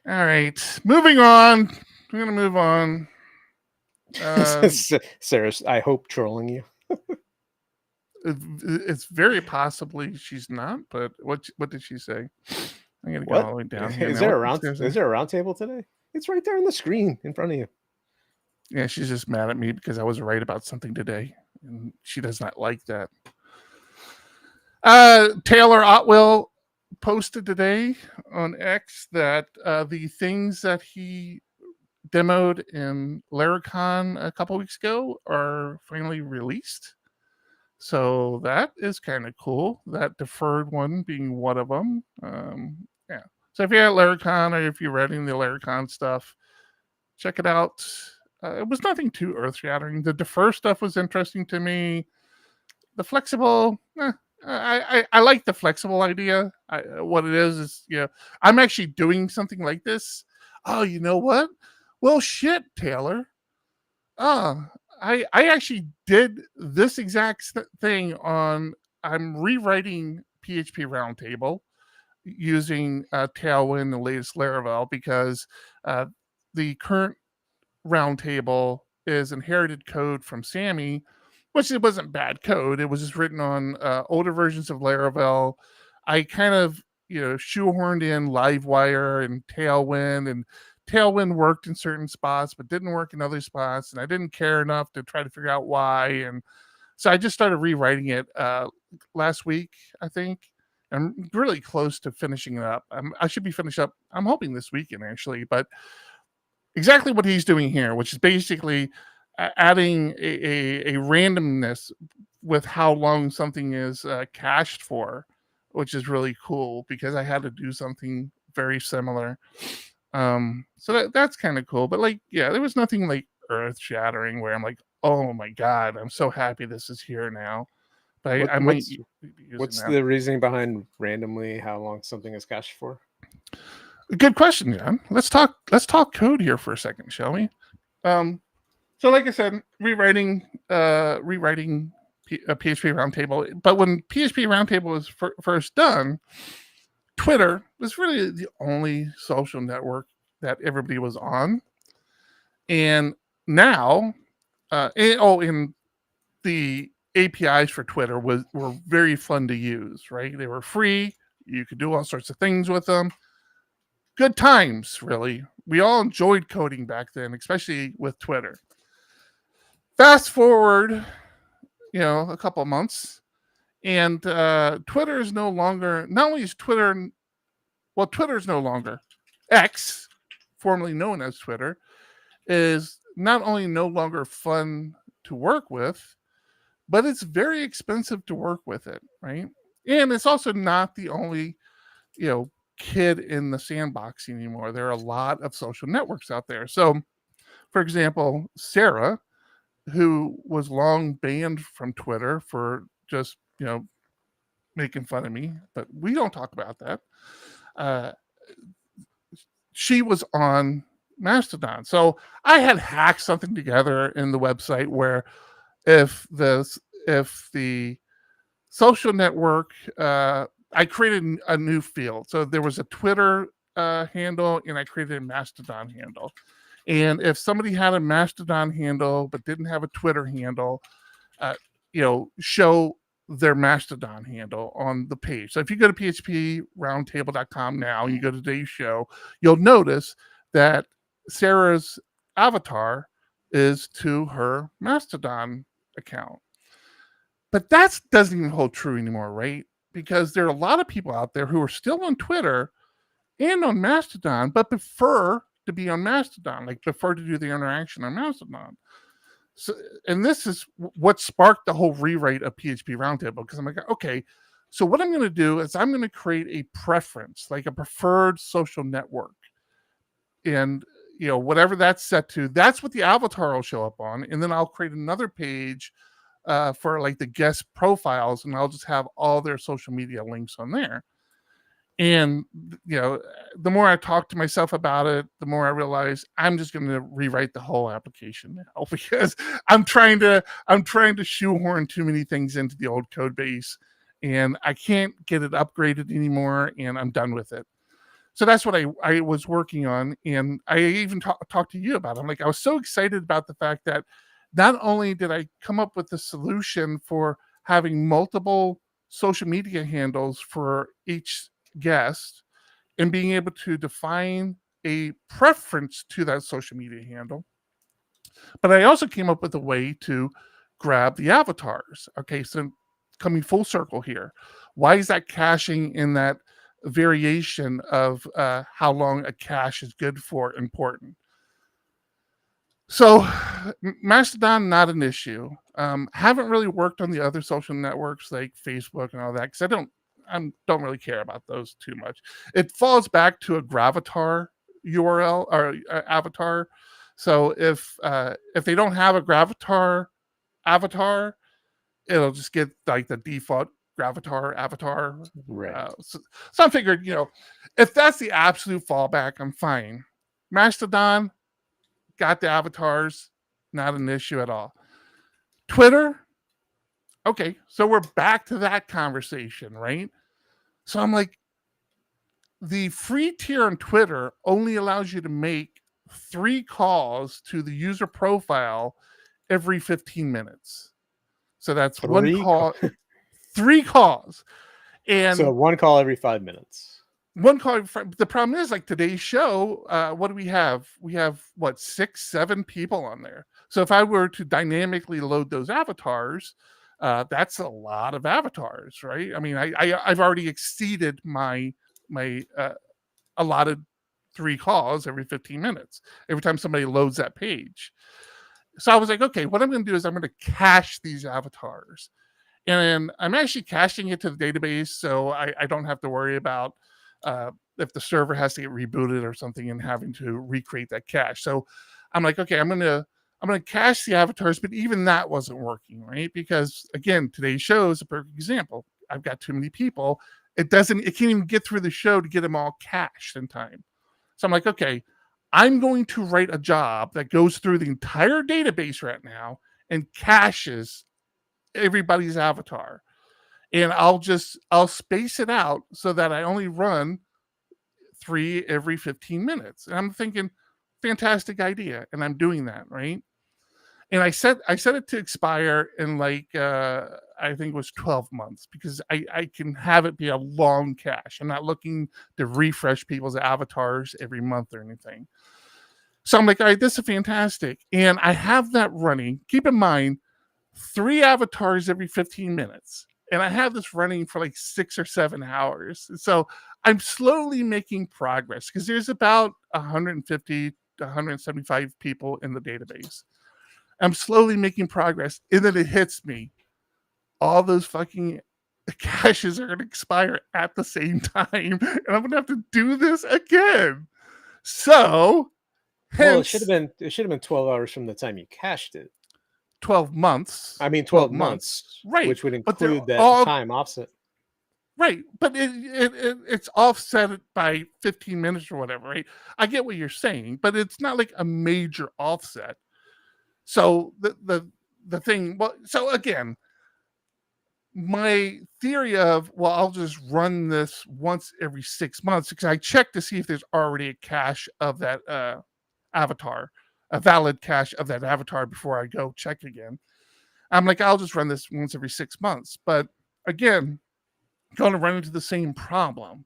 All right, moving on. We're gonna move on. Sarah, I hope trolling you. It's very possibly she's not, but what did she say? I'm gonna go all the way down here. Is there a round table today? It's right there on the screen in front of you. Yeah, she's just mad at me because I was right about something today, and she does not like that. Taylor Otwell posted today on X that the things that he demoed in Laracon a couple weeks ago are finally released. So that is kind of cool. That deferred one being one of them. Yeah. So if you're at Laracon or if you're reading the Laracon stuff, check it out. It was nothing too earth-shattering. The defer stuff was interesting to me. The flexible, I like the flexible idea. What it is, I'm actually doing something like this. Oh, you know what? Well, shit, Taylor. I actually did this exact thing I'm rewriting PHP Roundtable using Tailwind, the latest Laravel, because the current Roundtable is inherited code from Sammy, which it wasn't bad code. It was just written on older versions of Laravel. I kind of, shoehorned in Livewire and Tailwind worked in certain spots, but didn't work in other spots. And I didn't care enough to try to figure out why. And so I just started rewriting it last week, I think. I'm really close to finishing it up. I should be finished up, I'm hoping this weekend, actually. But exactly what he's doing here, which is basically adding a randomness with how long something is cached for, which is really cool because I had to do something very similar. So that's kind of cool. But there was nothing like earth shattering where I'm like, oh my God, I'm so happy this is here now. But what's the reasoning behind randomly how long something is cached for? Good question, John. Let's talk code here for a second, shall we? So like I said, rewriting a PHP Roundtable. But when PHP Roundtable was first done, Twitter was really the only social network that everybody was on. And now, and the APIs for Twitter were very fun to use, right? They were free. You could do all sorts of things with them. good times, really. We all enjoyed coding back then, especially with Twitter. Fast forward, a couple of months, and Twitter is no longer, not only is Twitter, well, Twitter is no longer, X, formerly known as Twitter, is not only no longer fun to work with, but it's very expensive to work with it, right? And it's also not the only, kid in the sandbox anymore. There are a lot of social networks out there. So, for example, Sarah, who was long banned from Twitter for just, making fun of me, but we don't talk about that. She was on Mastodon. So I had hacked something together in the website where if the social network, I created a new field. So there was a Twitter handle, and I created a Mastodon handle. And if somebody had a Mastodon handle but didn't have a Twitter handle, show their Mastodon handle on the page. So if you go to phproundtable.com now, and you go to today's show, you'll notice that Sarah's avatar is to her Mastodon account. But that doesn't even hold true anymore, right? Because there are a lot of people out there who are still on Twitter and on Mastodon, but prefer to be on Mastodon, like prefer to do the interaction on Mastodon. So, and this is what sparked the whole rewrite of PHP Roundtable, because I'm like, okay, so what I'm going to do is I'm going to create a preference, like a preferred social network. And, whatever that's set to, that's what the avatar will show up on. And then I'll create another page for like the guest profiles, and I'll just have all their social media links on there. And, the more I talk to myself about it, the more I realize I'm just going to rewrite the whole application now, because I'm trying to shoehorn too many things into the old code base, and I can't get it upgraded anymore, and I'm done with it. So that's what I was working on. And I even talked to you about it. I'm like, I was so excited about the fact that not only did I come up with the solution for having multiple social media handles for each guest and being able to define a preference to that social media handle, but I also came up with a way to grab the avatars. Okay, so coming full circle here, why is that caching in that variation of how long a cache is good for important? So Mastodon, not an issue. Haven't really worked on the other social networks like Facebook and all that, because I don't really care about those too much. It falls back to a Gravatar URL or avatar. So if they don't have a Gravatar avatar, it'll just get like the default Gravatar avatar. Right. So I figured, if that's the absolute fallback, I'm fine. Mastodon, got the avatars, not an issue at all. Twitter, okay, so we're back to that conversation, right? So I'm like, the free tier on Twitter only allows you to make 3 calls to the user profile every 15 minutes. So that's one call, 3 calls. And so one call every 5 minutes. One call. The problem is, like today's show, what do we have? We have 6, 7 people on there. So if I were to dynamically load those avatars, that's a lot of avatars, right? I mean, I've already exceeded my allotted 3 calls every 15 minutes every time somebody loads that page. So I was like, okay, what I'm going to do is I'm going to cache these avatars, and I'm actually caching it to the database, so I don't have to worry about if the server has to get rebooted or something and having to recreate that cache. So I'm like, okay, I'm gonna cache the avatars, but even that wasn't working, right? Because again, today's show is a perfect example. I've got too many people. It can't even get through the show to get them all cached in time. So I'm like, okay, I'm going to write a job that goes through the entire database right now and caches everybody's avatar. And I'll space it out so that I only run 3 every 15 minutes. And I'm thinking, fantastic idea. And I'm doing that, right? And I set it to expire in I I think it was 12 months because I can have it be a long cache. I'm not looking to refresh people's avatars every month or anything. So I'm like, all right, this is fantastic. And I have that running. Keep in mind, 3 avatars every 15 minutes. And I have this running for like 6 or 7 hours. So I'm slowly making progress because there's about 150 to 175 people in the database. I'm slowly making progress. And then it hits me. All those fucking caches are going to expire at the same time. And I'm going to have to do this again. So... Well, it should have been 12 hours from the time you cached it. 12 months. I mean, 12 months, right? Which would But include that time offset. Right, but it's offset by 15 minutes or whatever, right? I get what you're saying, but it's not like a major offset. So the thing, well, so again, my theory of, well, I'll just run this once every 6 months because I check to see if there's already a cache of that avatar, a valid cache of that avatar before I go check again. I'm like, I'll just run this once every 6 months. But again, going to run into the same problem.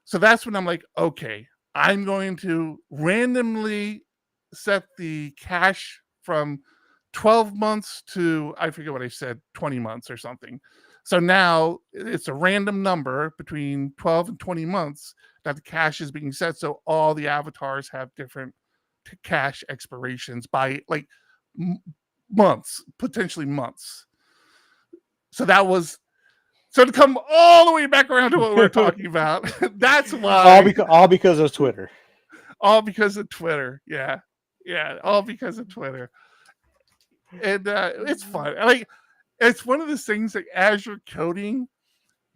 So that's when I'm like, okay, I'm going to randomly set the cache from 12 months to, I forget what I said, 20 months or something. So now it's a random number between 12 and 20 months that the cache is being set. So all the avatars have different cache expirations by like months, potentially months. So that was, so to come all the way back around to what we're talking about, that's why. All because of Twitter. All because of Twitter. Yeah. All because of Twitter. And it's fun. Like, it's one of those things that as you're coding,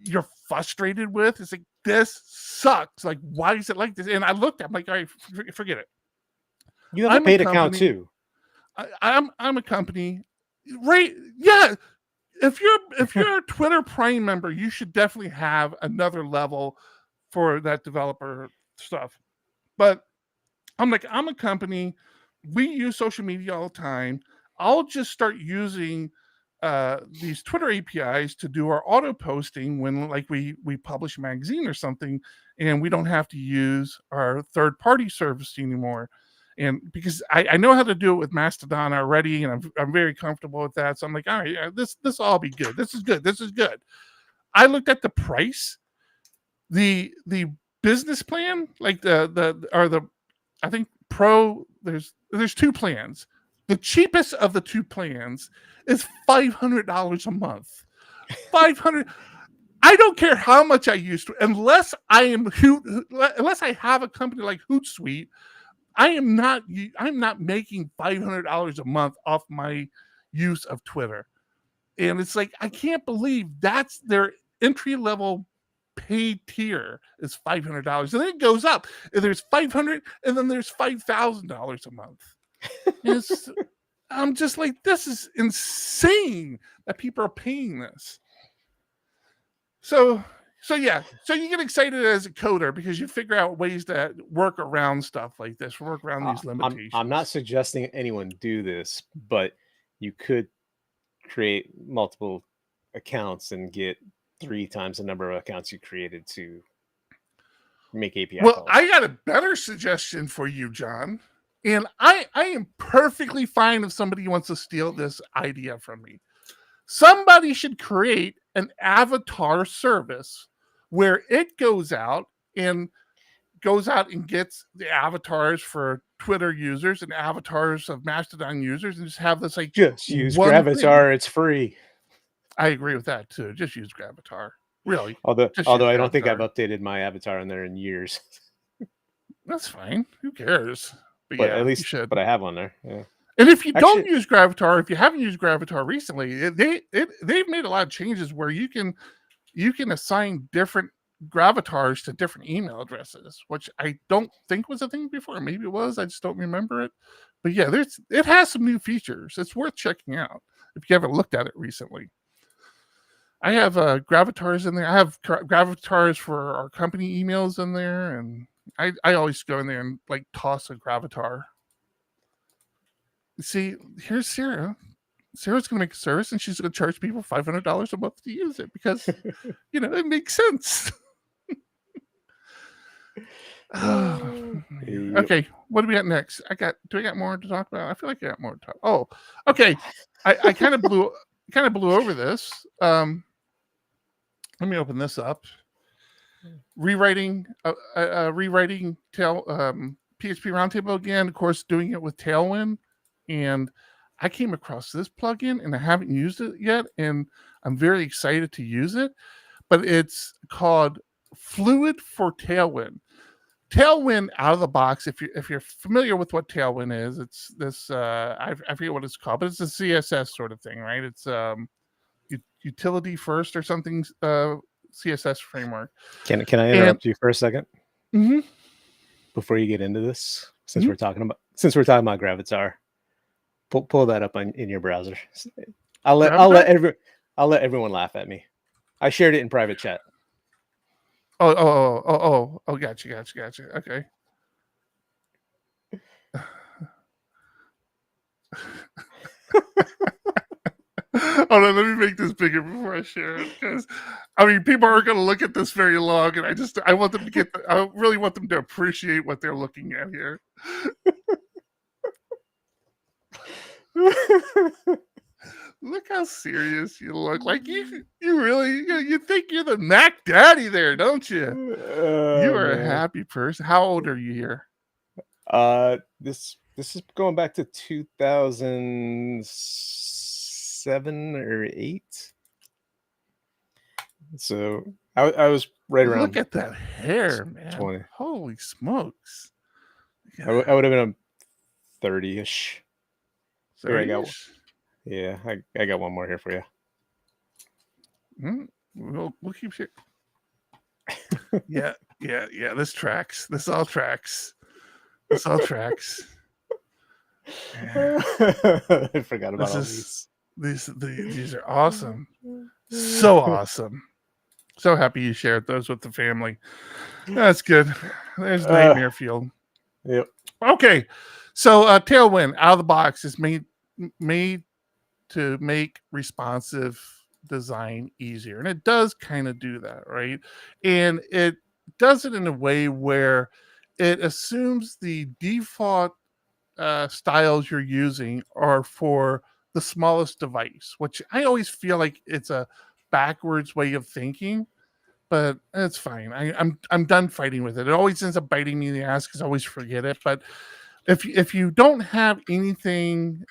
you're frustrated with. It's like, this sucks. Like, why is it like this? And I looked at it, I'm like, all right, forget it. You have a paid account too. I'm a company, right? Yeah. If you're a Twitter Prime member, you should definitely have another level for that developer stuff. But I'm like, I'm a company. We use social media all the time. I'll just start using these Twitter APIs to do our auto posting when like we publish a magazine or something, and we don't have to use our third party service anymore. And because I know how to do it with Mastodon already, and I'm very comfortable with that. So I'm like, all right, this will all be good. This is good. I looked at the price, the business plan, like the I think Pro. There's 2 plans. The cheapest of the 2 plans is $500 a month. $500. I don't care how much I use to, unless I have a company like Hootsuite. I'm not making $500 a month off my use of Twitter. And it's like, I can't believe that's their entry level paid tier is $500. And then it goes up. And there's $500 and then there's $5,000 a month. I'm just like, this is insane that people are paying this. So yeah, so you get excited as a coder because you figure out ways to work around stuff like this, work around these limitations. I'm not suggesting anyone do this, but you could create multiple accounts and get 3 times the number of accounts you created to make API calls. I got a better suggestion for you, John. And I am perfectly fine if somebody wants to steal this idea from me. Somebody should create an avatar service where it goes out and gets the avatars for Twitter users and avatars of Mastodon users and just have this like just use Gravatar. It's free. I agree with that too. Just use Gravatar. Really. Although I don't think I've updated my avatar in there in years. That's fine. Who cares? But yeah, at least you should. But I have one there. Yeah. And if you don't use Gravatar, if you haven't used Gravatar recently, they've made a lot of changes where you can assign different Gravatars to different email addresses, which I don't think was a thing before. Maybe it was. I just don't remember it. But yeah, it has some new features. It's worth checking out if you haven't looked at it recently. I have Gravatars in there. I have Gravatars for our company emails in there, and I always go in there and like toss a Gravatar. See, here's Sarah. Sarah's going to make a service and she's going to charge people $500 a month to use it because, it makes sense. Yep. Okay, what do we got next? Do I got more to talk about? I feel like I got more to talk. Oh, okay. I kind of blew over this. Let me open this up. Rewriting PHP Roundtable again, of course, doing it with Tailwind. And I came across this plugin and I haven't used it yet. And I'm very excited to use it. But it's called Fluid for Tailwind. Tailwind out of the box, if you're familiar with what Tailwind is, it's this I forget what it's called, but it's a CSS sort of thing, right? It's utility first or something, CSS framework. Can I interrupt you for a second? Mm-hmm. Before you get into this, since we're talking about Gravatar, pull that up in your browser. I'll let everyone laugh at me. I shared it in private chat. Oh, gotcha. Okay. Hold on, let me make this bigger before I share it, because people aren't going to look at this very long, and I want them to I really want them to appreciate what they're looking at here. Look how serious you look. Like you really you think you're the Mac Daddy there, don't you? You are a happy person. How old are you here? This is going back to 2007 or 8. So I was right around. Look at that hair, man. 20. Holy smokes. I would have been 30-ish. 30-ish? Yeah, I got one more here for you. We'll keep sharing. Yeah. This tracks. This all tracks. I forgot about all these. These are awesome. So awesome. So happy you shared those with the family. That's good. There's nightmare fuel. Yep. Okay. So Tailwind out of the box is made to make responsive design easier. And it does kind of do that, right? And it does it in a way where it assumes the default styles you're using are for the smallest device, which I always feel like it's a backwards way of thinking, but it's fine. I'm done fighting with it. It always ends up biting me in the ass because I always forget it. But if you don't have anything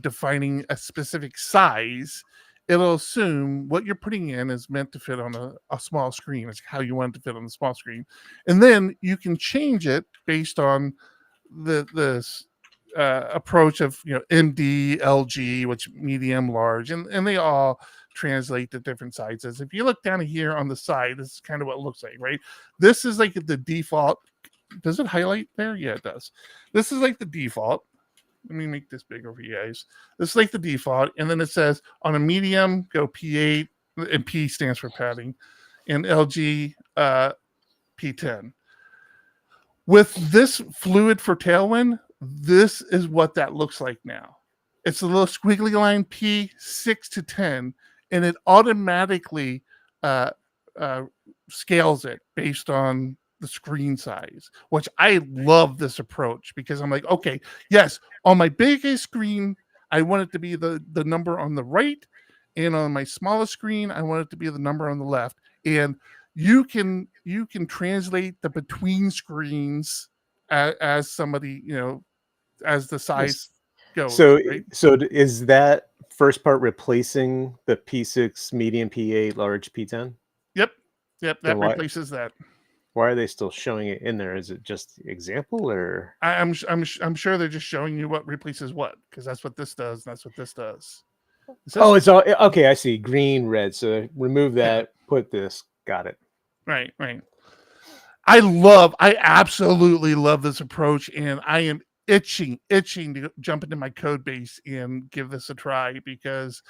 defining a specific size, it'll assume what you're putting in is meant to fit on a small screen. It's how you want it to fit on the small screen. And then you can change it based on the approach of MD, LG, which medium, large, and they all translate to different sizes. If you look down here on the side, this is kind of what it looks like, right? This is like the default. Does it highlight there? Yeah, it does. This is like the default. Let me make this bigger for you guys. This is like the default, and then it says on a medium, go P8, and P stands for padding, and LG P10. With this fluid for Tailwind, this is what that looks like now. It's a little squiggly line P 6 to 10, and it automatically scales it based on the screen size, which I love this approach because I'm like, okay, yes, on my biggest screen, I want it to be the number on the right, and on my smallest screen, I want it to be the number on the left. And you can translate the between screens as somebody, as the size goes. So, right? So is that first part replacing the P6, medium P8, large P10? Yep. That replaces that. Why are they still showing it in there? Is it just example, or I'm sure they're just showing you what replaces what, because that's what this does. And that's what this does. It's all okay. I see green, red. So remove that. Put this. Got it. Right. I absolutely love this approach, and I am itching to jump into my code base and give this a try, because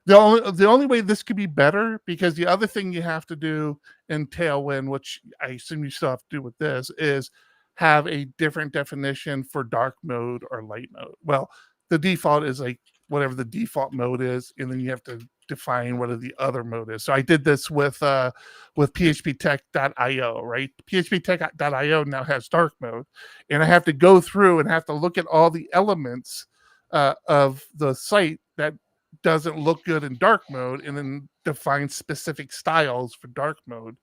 the only way this could be better, because the other thing you have to do in Tailwind, which I assume you still have to do with this, is have a different definition for dark mode or light mode. Well, the default is like whatever the default mode is, and then you have to define what the other mode is. So I did this with phptech.io, right? phptech.io now has dark mode, and I have to go through and have to look at all the elements of the site that doesn't look good in dark mode, and then define specific styles for dark mode.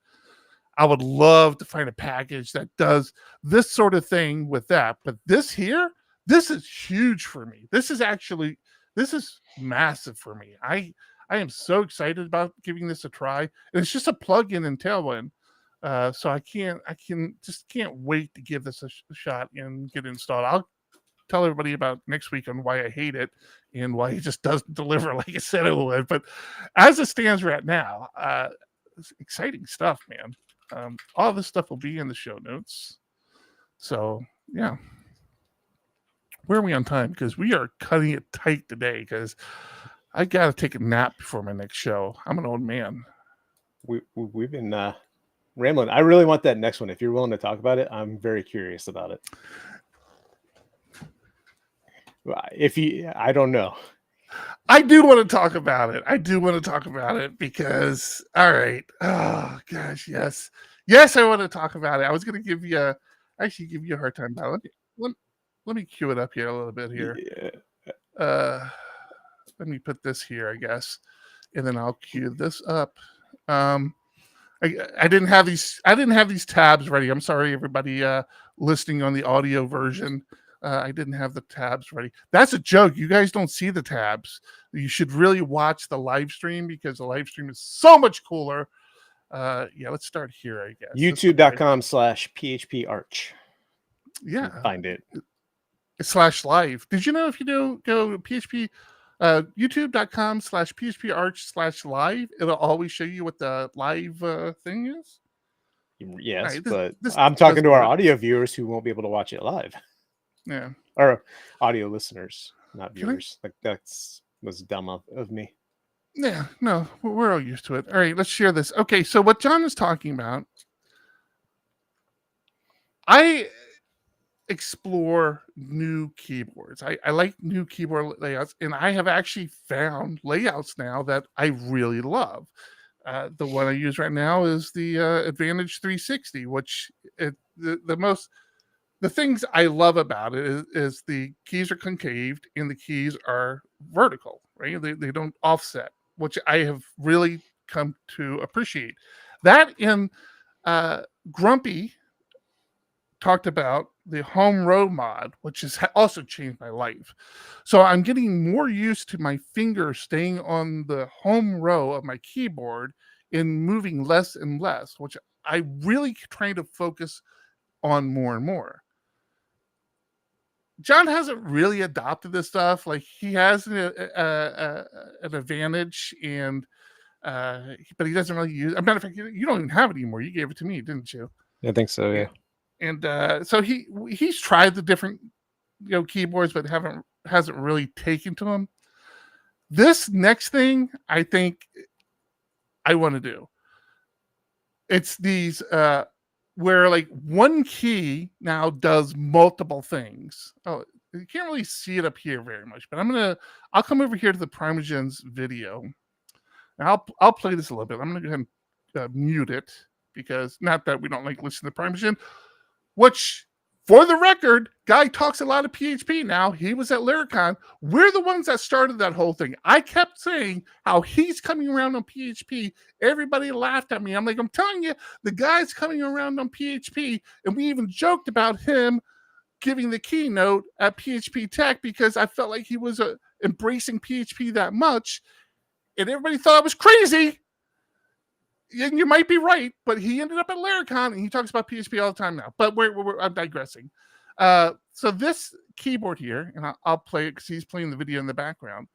I would love to find a package that does this sort of thing with that. But this here, this is huge for me. This is massive for me. I am so excited about giving this a try. And it's just a plugin in Tailwind. So I can't wait to give this a shot and get it installed. I'll tell everybody about next week on why I hate it and why it just doesn't deliver like I said it would. But as it stands right now, it's exciting stuff, man. All this stuff will be in the show notes. So yeah, where are we on time? Because we are cutting it tight today. Because I gotta take a nap before my next show. I'm an old man. We've been rambling. I really want that next one. If you're willing to talk about it, I'm very curious about it. I don't know. I do want to talk about it. Because, all right. Oh, gosh, yes. Yes, I want to talk about it. I was going to give you a hard time about it. Let me cue it up here a little bit here. Yeah. Let me put this here, I guess, and then I'll cue this up. I didn't have these tabs ready. I'm sorry, everybody listening on the audio version. I didn't have the tabs ready. That's a joke. You guys don't see the tabs. You should really watch the live stream because the live stream is so much cooler. Yeah, let's start here, I guess. YouTube.com/PHPArch. Yeah. Find it. /live. Did you know if you do go PHP, youtube.com/PHPArch/live, it'll always show you what the live thing is? Yes, right, but I'm talking to our audio viewers who won't be able to watch it live. Yeah. Or audio listeners, not viewers. Like was dumb of me. Yeah, no, we're all used to it. All right, let's share this. Okay, so what John is talking about, I explore new keyboards. I like new keyboard layouts, and I have actually found layouts now that I really love. The one I use right now is the Advantage 360, which the things I love about it is the keys are concaved and the keys are vertical, right? They don't offset, which I have really come to appreciate. That in Grumpy talked about the home row mod, which has also changed my life. So I'm getting more used to my finger staying on the home row of my keyboard and moving less and less, which I really trying to focus on more and more. John hasn't really adopted this stuff. Like he has an advantage, and but he doesn't really use. As a matter of fact, you don't even have it anymore. You gave it to me, didn't you? I think so. Yeah. And so he's tried the different keyboards, but hasn't really taken to them. This next thing I think I want to do. It's these where like one key now does multiple things. Oh, you can't really see it up here very much, but I'll come over here to the Primogens video. And I'll play this a little bit. I'm gonna go ahead and mute it because not that we don't like listening to Primogen, which for the record, guy talks a lot of PHP now. He was at Laracon. We're the ones that started that whole thing. I kept saying how he's coming around on PHP. Everybody laughed at me. I'm like, I'm telling you, the guy's coming around on PHP. And we even joked about him giving the keynote at PHP Tech because I felt like he was embracing PHP that much. And everybody thought I was crazy. And you might be right, but he ended up at Laracon and he talks about PHP all the time now. But I'm digressing. So this keyboard here, and I'll play it because he's playing the video in the background,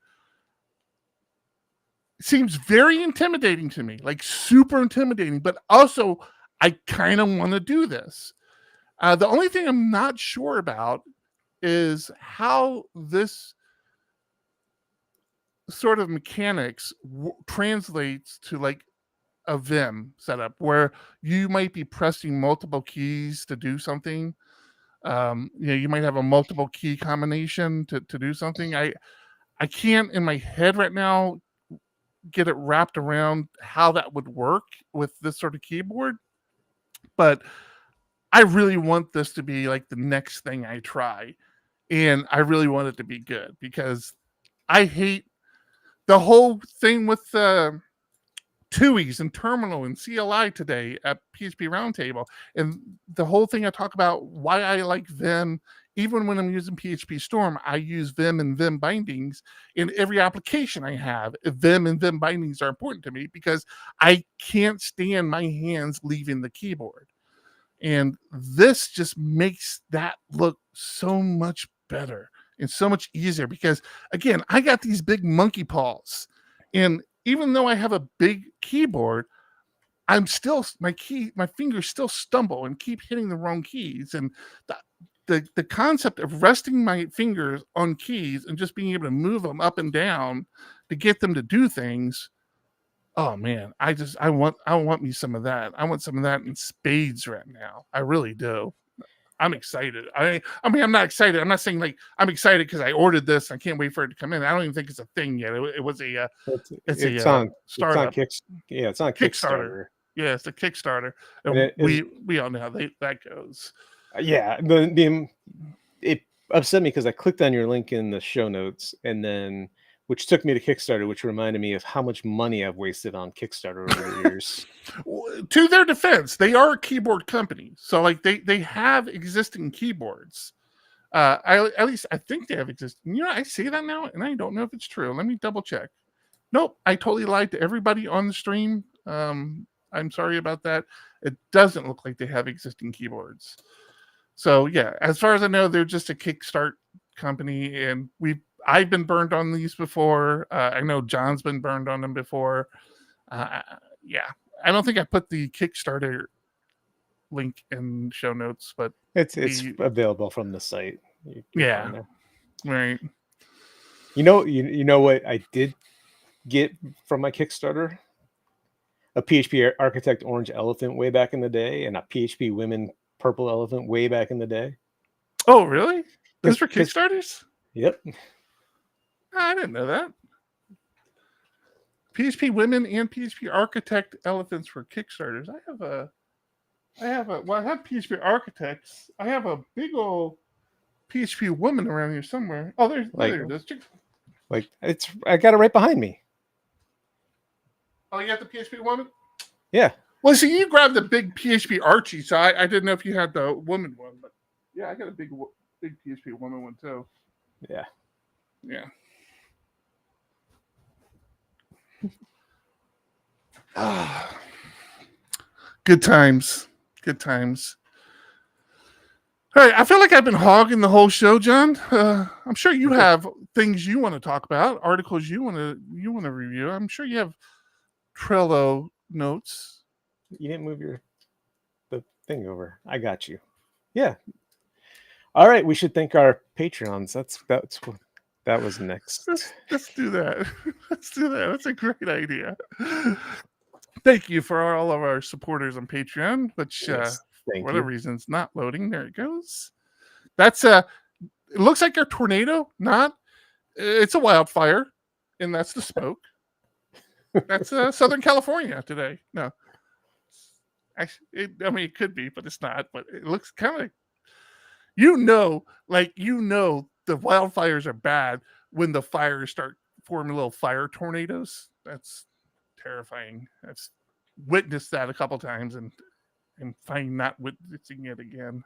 seems very intimidating to me, like super intimidating. But also, I kind of want to do this. The only thing I'm not sure about is how this sort of mechanics translates to like a Vim setup where you might be pressing multiple keys to do something. You might have a multiple key combination to do something. I can't in my head right now get it wrapped around how that would work with this sort of keyboard, but I really want this to be like the next thing I try, and I really want it to be good because I hate the whole thing with TUIs and Terminal and CLI today at PHP Roundtable, and the whole thing I talk about why I like Vim. Even when I'm using PHP Storm, I use Vim and Vim bindings in every application I have. Vim and Vim bindings are important to me because I can't stand my hands leaving the keyboard. And this just makes that look so much better and so much easier because, again, I got these big monkey paws. And even though I have a big keyboard, I'm still, my fingers still stumble and keep hitting the wrong keys. And the concept of resting my fingers on keys and just being able to move them up and down to get them to do things. Oh man, I want me some of that. I want some of that in spades right now. I really do. I'm excited. I mean, I'm not excited. I'm not saying like I'm excited because I ordered this. I can't wait for it to come in. I don't even think it's a thing yet. It was a it's on startup. It's on Kickstarter. Yeah, it's a Kickstarter. And we all know how that goes. Yeah, it upset me because I clicked on your link in the show notes, and then which took me to Kickstarter, which reminded me of how much money I've wasted on Kickstarter over the years. To their defense, they are a keyboard company, so like they have existing keyboards. At least I think they have existing. You know, I say that now, and I don't know if it's true. Let me double check. Nope, I totally lied to everybody on the stream. I'm sorry about that. It doesn't look like they have existing keyboards. So yeah, as far as I know, they're just a Kickstart company, and I've been burned on these before. I know John's been burned on them before. Yeah, I don't think I put the Kickstarter link in show notes, but it's available from the site. Yeah, right. You know what I did get from my Kickstarter? A PHP Architect orange elephant way back in the day, and a PHP Women purple elephant way back in the day. Oh, really? Those were Kickstarters? Yep. I didn't know that. PHP Women and PHP Architect elephants were Kickstarters. I have PHP Architects. I have a big old PHP Woman around here somewhere. Oh, there it is. Like I got it right behind me. Oh, you got the PHP Woman? Yeah. Well, see, you grabbed the big PHP Archie, so I didn't know if you had the woman one, but yeah, I got a big PHP Woman one too. Yeah. Yeah. Good times. Good times. All right, I feel like I've been hogging the whole show, John. I'm sure you have things you want to talk about, articles you want to review. I'm sure you have Trello notes. You didn't move the thing over. I got you. Yeah. All right, we should thank our Patreons. That was next. Let's do that. Let's do that. That's a great idea. Thank you for all of our supporters on Patreon, which for whatever reason it's not loading. There it goes. That's it looks like a tornado. It's a wildfire, and that's the smoke. That's Southern California today. No, actually, it could be, but it's not. But it looks kind of, the wildfires are bad when the fires start forming little fire tornadoes. That's terrifying. I've witnessed that a couple times and find not witnessing it again.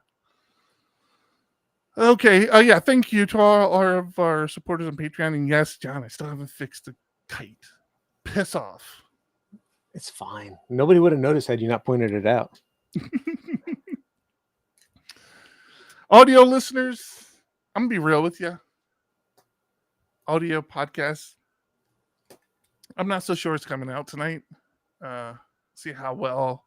Okay. Yeah. Thank you to all of our supporters on Patreon. And yes, John, I still haven't fixed the kite. Piss off. It's fine. Nobody would have noticed had you not pointed it out. Audio listeners, I'm gonna be real with you. Audio podcast, I'm not so sure it's coming out tonight. See how well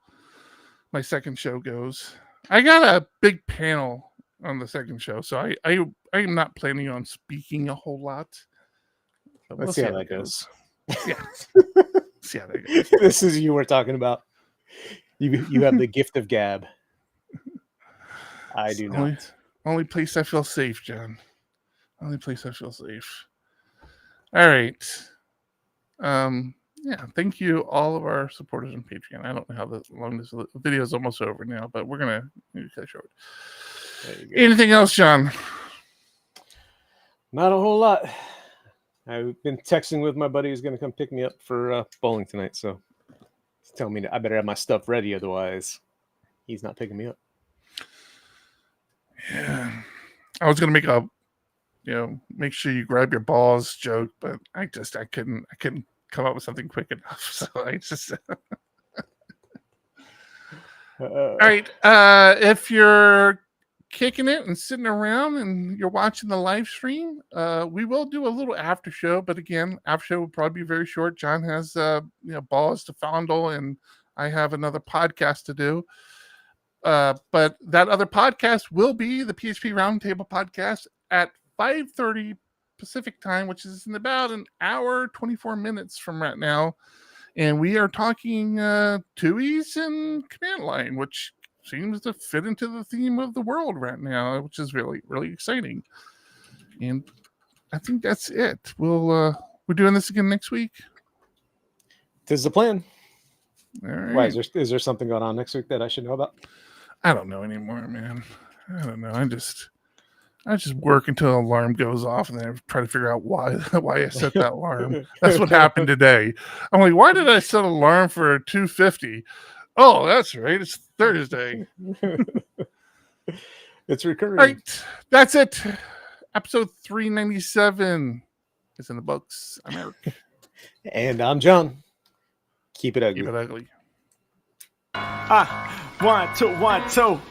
my second show goes. I got a big panel on the second show, so I am not planning on speaking a whole lot. Let's see how that goes. Yeah. See how that goes. This is you were talking about. You have the gift of gab. I do not. Only place I feel safe, John. Only place I feel safe. All right. Yeah, thank you all of our supporters on Patreon. I don't know how long this video is almost over now, but we're gonna cut short. Anything else, John? Not a whole lot. I've been texting with my buddy who's going to come pick me up for bowling tonight, so he's telling me I better have my stuff ready, otherwise he's not picking me up. Yeah, I was gonna make a, make sure you grab your balls joke, but I couldn't come up with something quick enough, so I just. All right, if you're kicking it and sitting around and you're watching the live stream, we will do a little after show, but again, after show will probably be very short. John has balls to fondle, and I have another podcast to do. But that other podcast will be the PHP Roundtable podcast at 5:30 Pacific time, which is in about an hour 24 minutes from right now, and we are talking TUIs and command line, which seems to fit into the theme of the world right now, which is really, really exciting. And I think that's it. We're doing this again next week. Tis the plan. All right. Why is there something going on next week that I should know about? I don't know anymore, man. I don't know. I just work until an alarm goes off, and then I try to figure out why I set that alarm. That's what happened today. I'm like, why did I set an alarm for 2:50? Oh, that's right. It's Thursday. It's recurring. All right. That's it. Episode 397 is in the books. I'm Eric. And I'm John. Keep it ugly. Keep it ugly. 1, 2, 1, 2.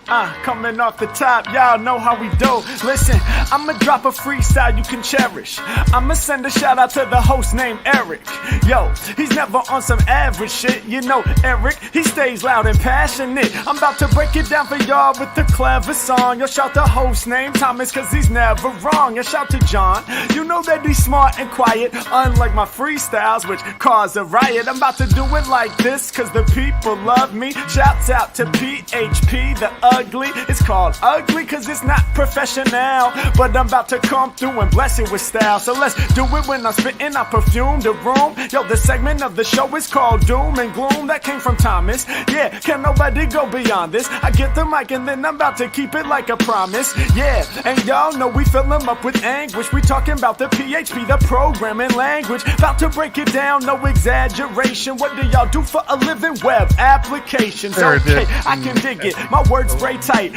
Coming off the top, y'all know how we do. Listen, I'ma drop a freestyle you can cherish. I'ma send a shout out to the host named Eric. Yo, he's never on some average shit. You know Eric, he stays loud and passionate. I'm about to break it down for y'all with the clever song. Yo, shout the host named Thomas, cause he's never wrong. And shout to John, you know that he's smart and quiet, unlike my freestyles, which cause a riot. I'm about to do it like this, cause the people love me. Shouts out to PHP, the ugly. It's called ugly cause it's not professional, but I'm about to come through and bless it with style. So let's do it when I'm spitting, I perfume the room. Yo, the segment of the show is called Doom and Gloom. That came from Thomas. Yeah, can nobody go beyond this? I get the mic and then I'm about to keep it like a promise. Yeah, and y'all know we fill them up with anguish. We talking about the PHP, the programming language. About to break it down, no exaggeration. What do y'all do for a living? Web applications. Okay, I can dig it. My words spray tight.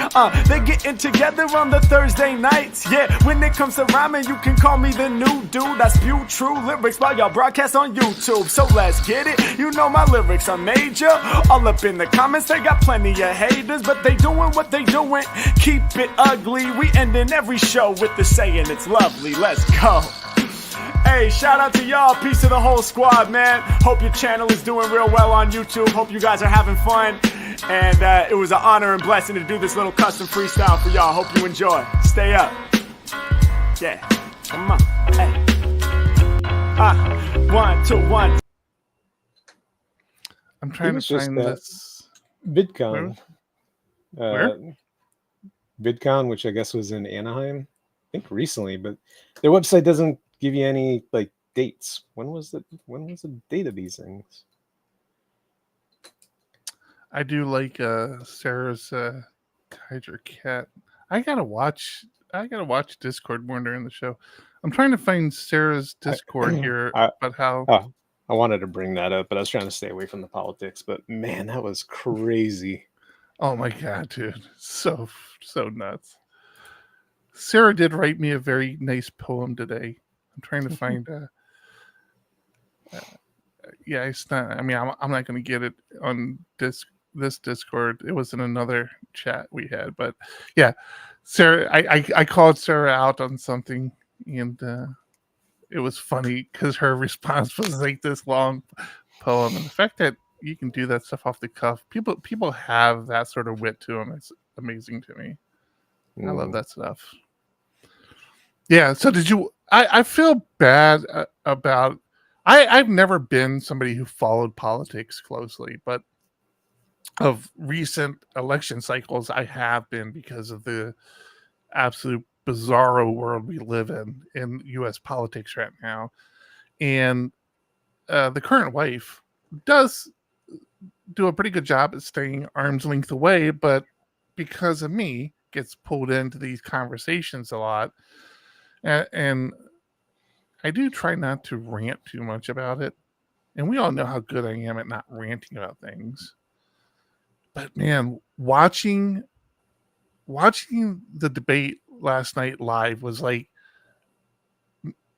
They getting together on the Thursday nights. Yeah, when it comes to rhyming, you can call me the new dude. I spew true lyrics while y'all broadcast on YouTube. So let's get it. You know my lyrics are major. All up in the comments, they got plenty of haters, but they doing what they doing. Keep it ugly. We ending every show with the saying it's lovely. Let's go. Hey, shout out to y'all. Peace to the whole squad, man. Hope your channel is doing real well on YouTube. Hope you guys are having fun. And it was an honor and blessing to do this little custom freestyle for y'all. Hope you enjoy. Stay up. Yeah. Come on. Hey. 1, 2, 1. I'm trying to find this. VidCon. Where? VidCon, which I guess was in Anaheim, I think recently, but their website doesn't give you any like dates. When was the date of these things? I do like Sarah's Kaiser Cat. I gotta watch Discord more during the show. I'm trying to find Sarah's Discord here, but how? I wanted to bring that up, but I was trying to stay away from the politics. But man, that was crazy. Oh my god, dude, so nuts. Sarah did write me a very nice poem today. I'm trying to find. Yeah, it's not. I mean, I'm not going to get it on this Discord. It was in another chat we had, but yeah, Sarah. I called Sarah out on something, and it was funny because her response was like this long poem, and the fact that you can do that stuff off the cuff, people have that sort of wit to them. It's amazing to me. I love that stuff. Yeah. So did you? I feel bad about. I've never been somebody who followed politics closely, but of recent election cycles, I have been because of the absolute bizarro world we live in U.S. politics right now. And the current wife does do a pretty good job at staying arm's length away, but because of me, gets pulled into these conversations a lot. And I do try not to rant too much about it. And we all know how good I am at not ranting about things. But man, watching the debate last night live was like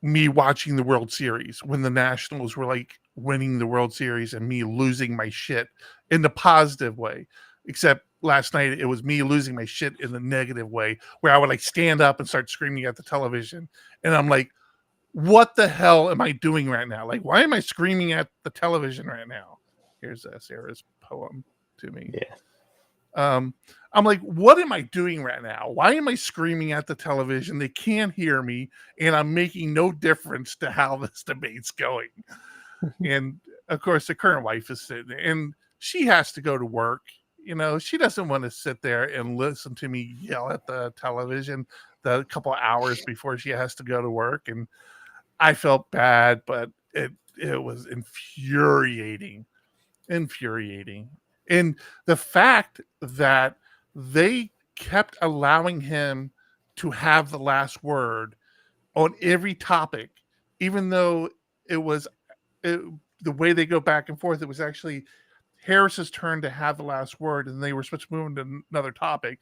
me watching the World Series when the Nationals were like winning the World Series and me losing my shit in the positive way. Except last night it was me losing my shit in the negative way, where I would like stand up and start screaming at the television. And I'm like, what the hell am I doing right now? Like, why am I screaming at the television right now? Here's Sarah's poem to me. Yeah. I'm like, what am I doing right now? Why am I screaming at the television? They can't hear me, and I'm making no difference to how this debate's going. And of course, the current wife is sitting there, and she has to go to work. You know, she doesn't want to sit there and listen to me yell at the television the couple hours before she has to go to work. And I felt bad, but it was infuriating. And the fact that they kept allowing him to have the last word on every topic, even though the way they go back and forth, it was actually Harris's turn to have the last word, and they were supposed to move into another topic.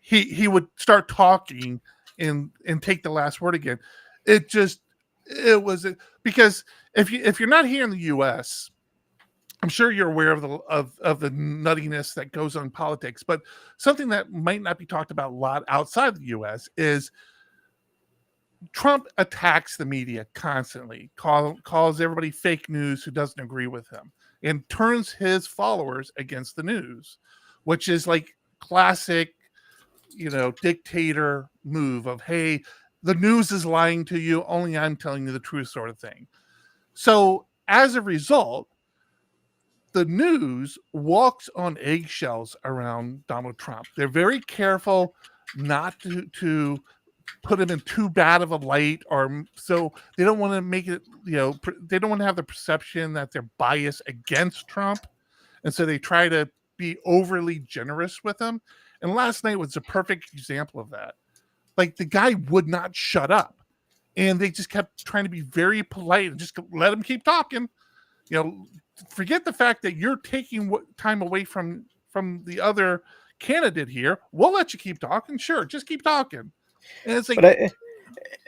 He would start talking and take the last word again. It was because if you're not here in the U.S., I'm sure you're aware of the nuttiness that goes on in politics, but something that might not be talked about a lot outside the U.S. is Trump attacks the media constantly, calls everybody fake news who doesn't agree with him, and turns his followers against the news, which is like classic, dictator move of, hey, the news is lying to you, only I'm telling you the truth, sort of thing. So as a result, the news walks on eggshells around Donald Trump. They're very careful not to put him in too bad of a light, or so they don't want to make it, they don't want to have the perception that they're biased against Trump. And so they try to be overly generous with him. And last night was a perfect example of that. Like, the guy would not shut up, and they just kept trying to be very polite and just let him keep talking. Forget the fact that you're taking time away from the other candidate here. We'll let you keep talking. Sure, just keep talking. And it's like, but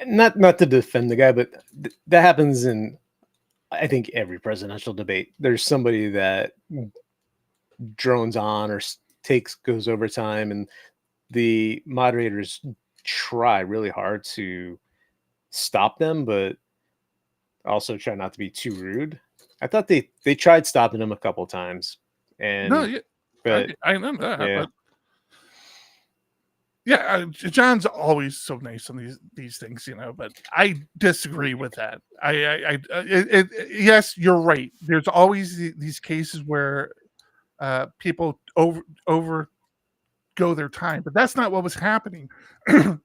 not to defend the guy, but that happens in, I think, every presidential debate. There's somebody that drones on or goes over time, and the moderators try really hard to stop them, but also try not to be too rude. I thought they tried stopping him a couple times, and no, yeah, but I know that. yeah. But yeah, John's always so nice on these things, But I disagree with that. Yes, you're right. There's always these cases where people over go their time, but that's not what was happening.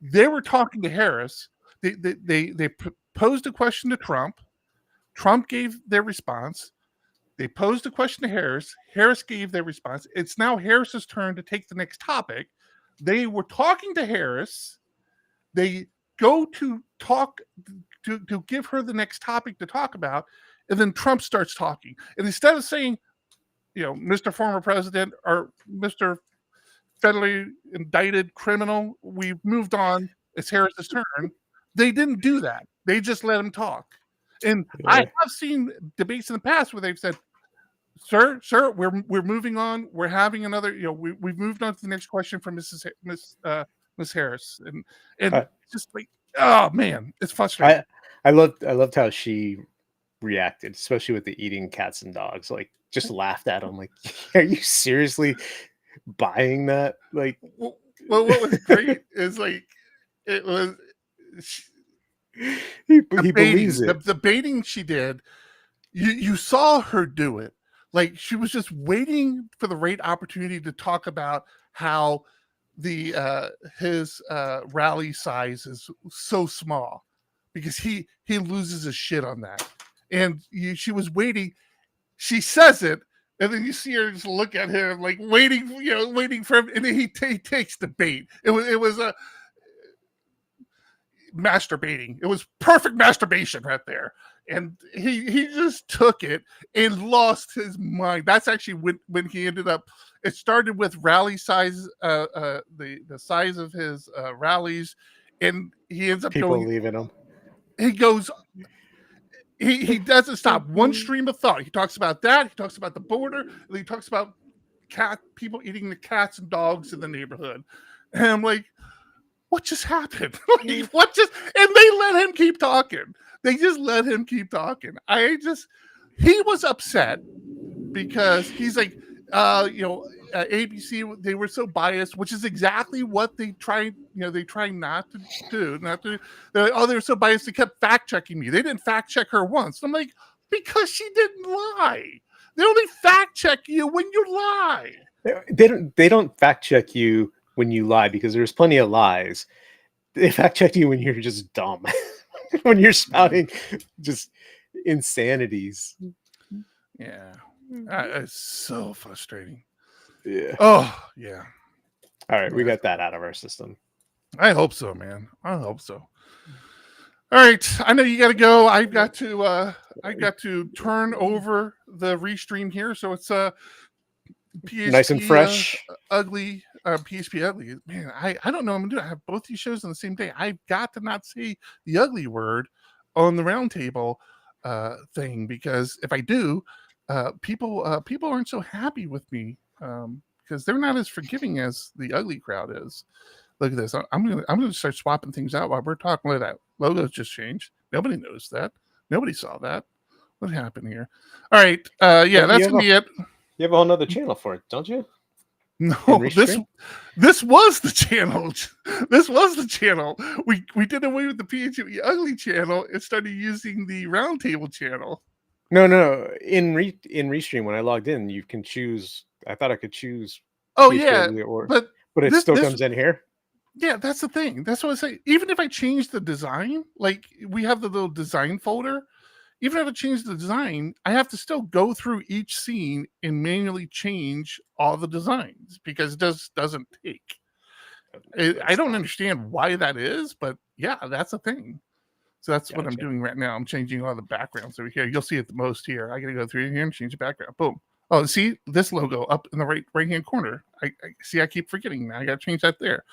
They were talking to Harris. They posed a question to Trump. Trump gave their response. They posed a question to Harris. Harris gave their response. It's now Harris's turn to take the next topic. They were talking to Harris. They go to talk to give her the next topic to talk about, and then Trump starts talking. And instead of saying, Mr. Former President or Mr. Federally indicted criminal, we've moved on, it's Harris's turn. They didn't do that. They just let him talk. And yeah. I have seen debates in the past where they've said, Sir, we're moving on. We're having another. We've moved on to the next question from Miss Harris, and just like, oh man, it's frustrating. I loved how she reacted, especially with the eating cats and dogs. Like, just laughed at him. Like, are you seriously buying that? Like, well, what was great is like, it was. He believes it. The baiting she did, you saw her do it. Like, she was just waiting for the right opportunity to talk about how his rally size is so small, because he loses his shit on that. and she was waiting. She says it, and then you see her just look at him like waiting, waiting for him, and then he takes the bait. It was a masturbating. It was perfect masturbation right there. And he just took it and lost his mind. That's actually when he ended up. It started with rally size, the size of his rallies, and he ends up people leaving him. He goes. He doesn't stop. One stream of thought. He talks about that. He talks about the border. And he talks about people eating the cats and dogs in the neighborhood. And I'm like, what just happened? What just? And they let him keep talking. They just let him keep talking. He was upset because he's like, ABC, they were so biased, which is exactly what they try not to do. They're like, they're so biased. They kept fact checking me. They didn't fact check her once. I'm like, because she didn't lie. They only fact check you when you lie. They don't fact check you when you lie, because there's plenty of lies. They fact check you when you're just dumb, when you're spouting just insanities. Yeah, it's so frustrating. Yeah. Oh, yeah. All right, we got that out of our system. I hope so, man. I hope so. All right, I know you got to go. I got to turn over the restream here, so it's PHP, nice and fresh. Ugly. PHP Ugly. Man, I don't know what I'm doing. I have both these shows on the same day. I've got to not say the ugly word on the roundtable thing, because if I do, people aren't so happy with me. Because they're not as forgiving as the ugly crowd is. Look at this. I'm gonna start swapping things out while we're talking. Look at that. Logos just changed. Nobody noticed that. Nobody saw that. What happened here? All right. Yeah, that's gonna be it. You have a whole nother channel for it, don't you? No, this was the channel. This was the channel. We did away with the PHP Ugly channel and started using the roundtable channel. No. In Restream, when I logged in, you can choose. I thought I could choose. Oh yeah, but it still comes in here. Yeah, that's the thing. That's what I say. Even if I change the design, like we have the little design folder, even if I change the design, I have to still go through each scene and manually change all the designs, because it doesn't take. I don't understand why that is, but yeah, that's a thing. So that's what I'm doing right now. I'm changing all the backgrounds over here. You'll see it the most here. I got to go through here and change the background. Boom. Oh, see this logo up in the right hand corner. I see. I keep forgetting. Now I got to change that there,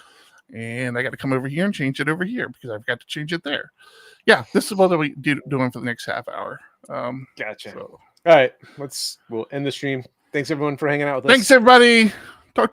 and I got to come over here and change it over here, because I've got to change it there. Yeah, this is what I'll be doing for the next half hour. Gotcha. So. All right, we'll end the stream. Thanks everyone for hanging out with us. Thanks everybody.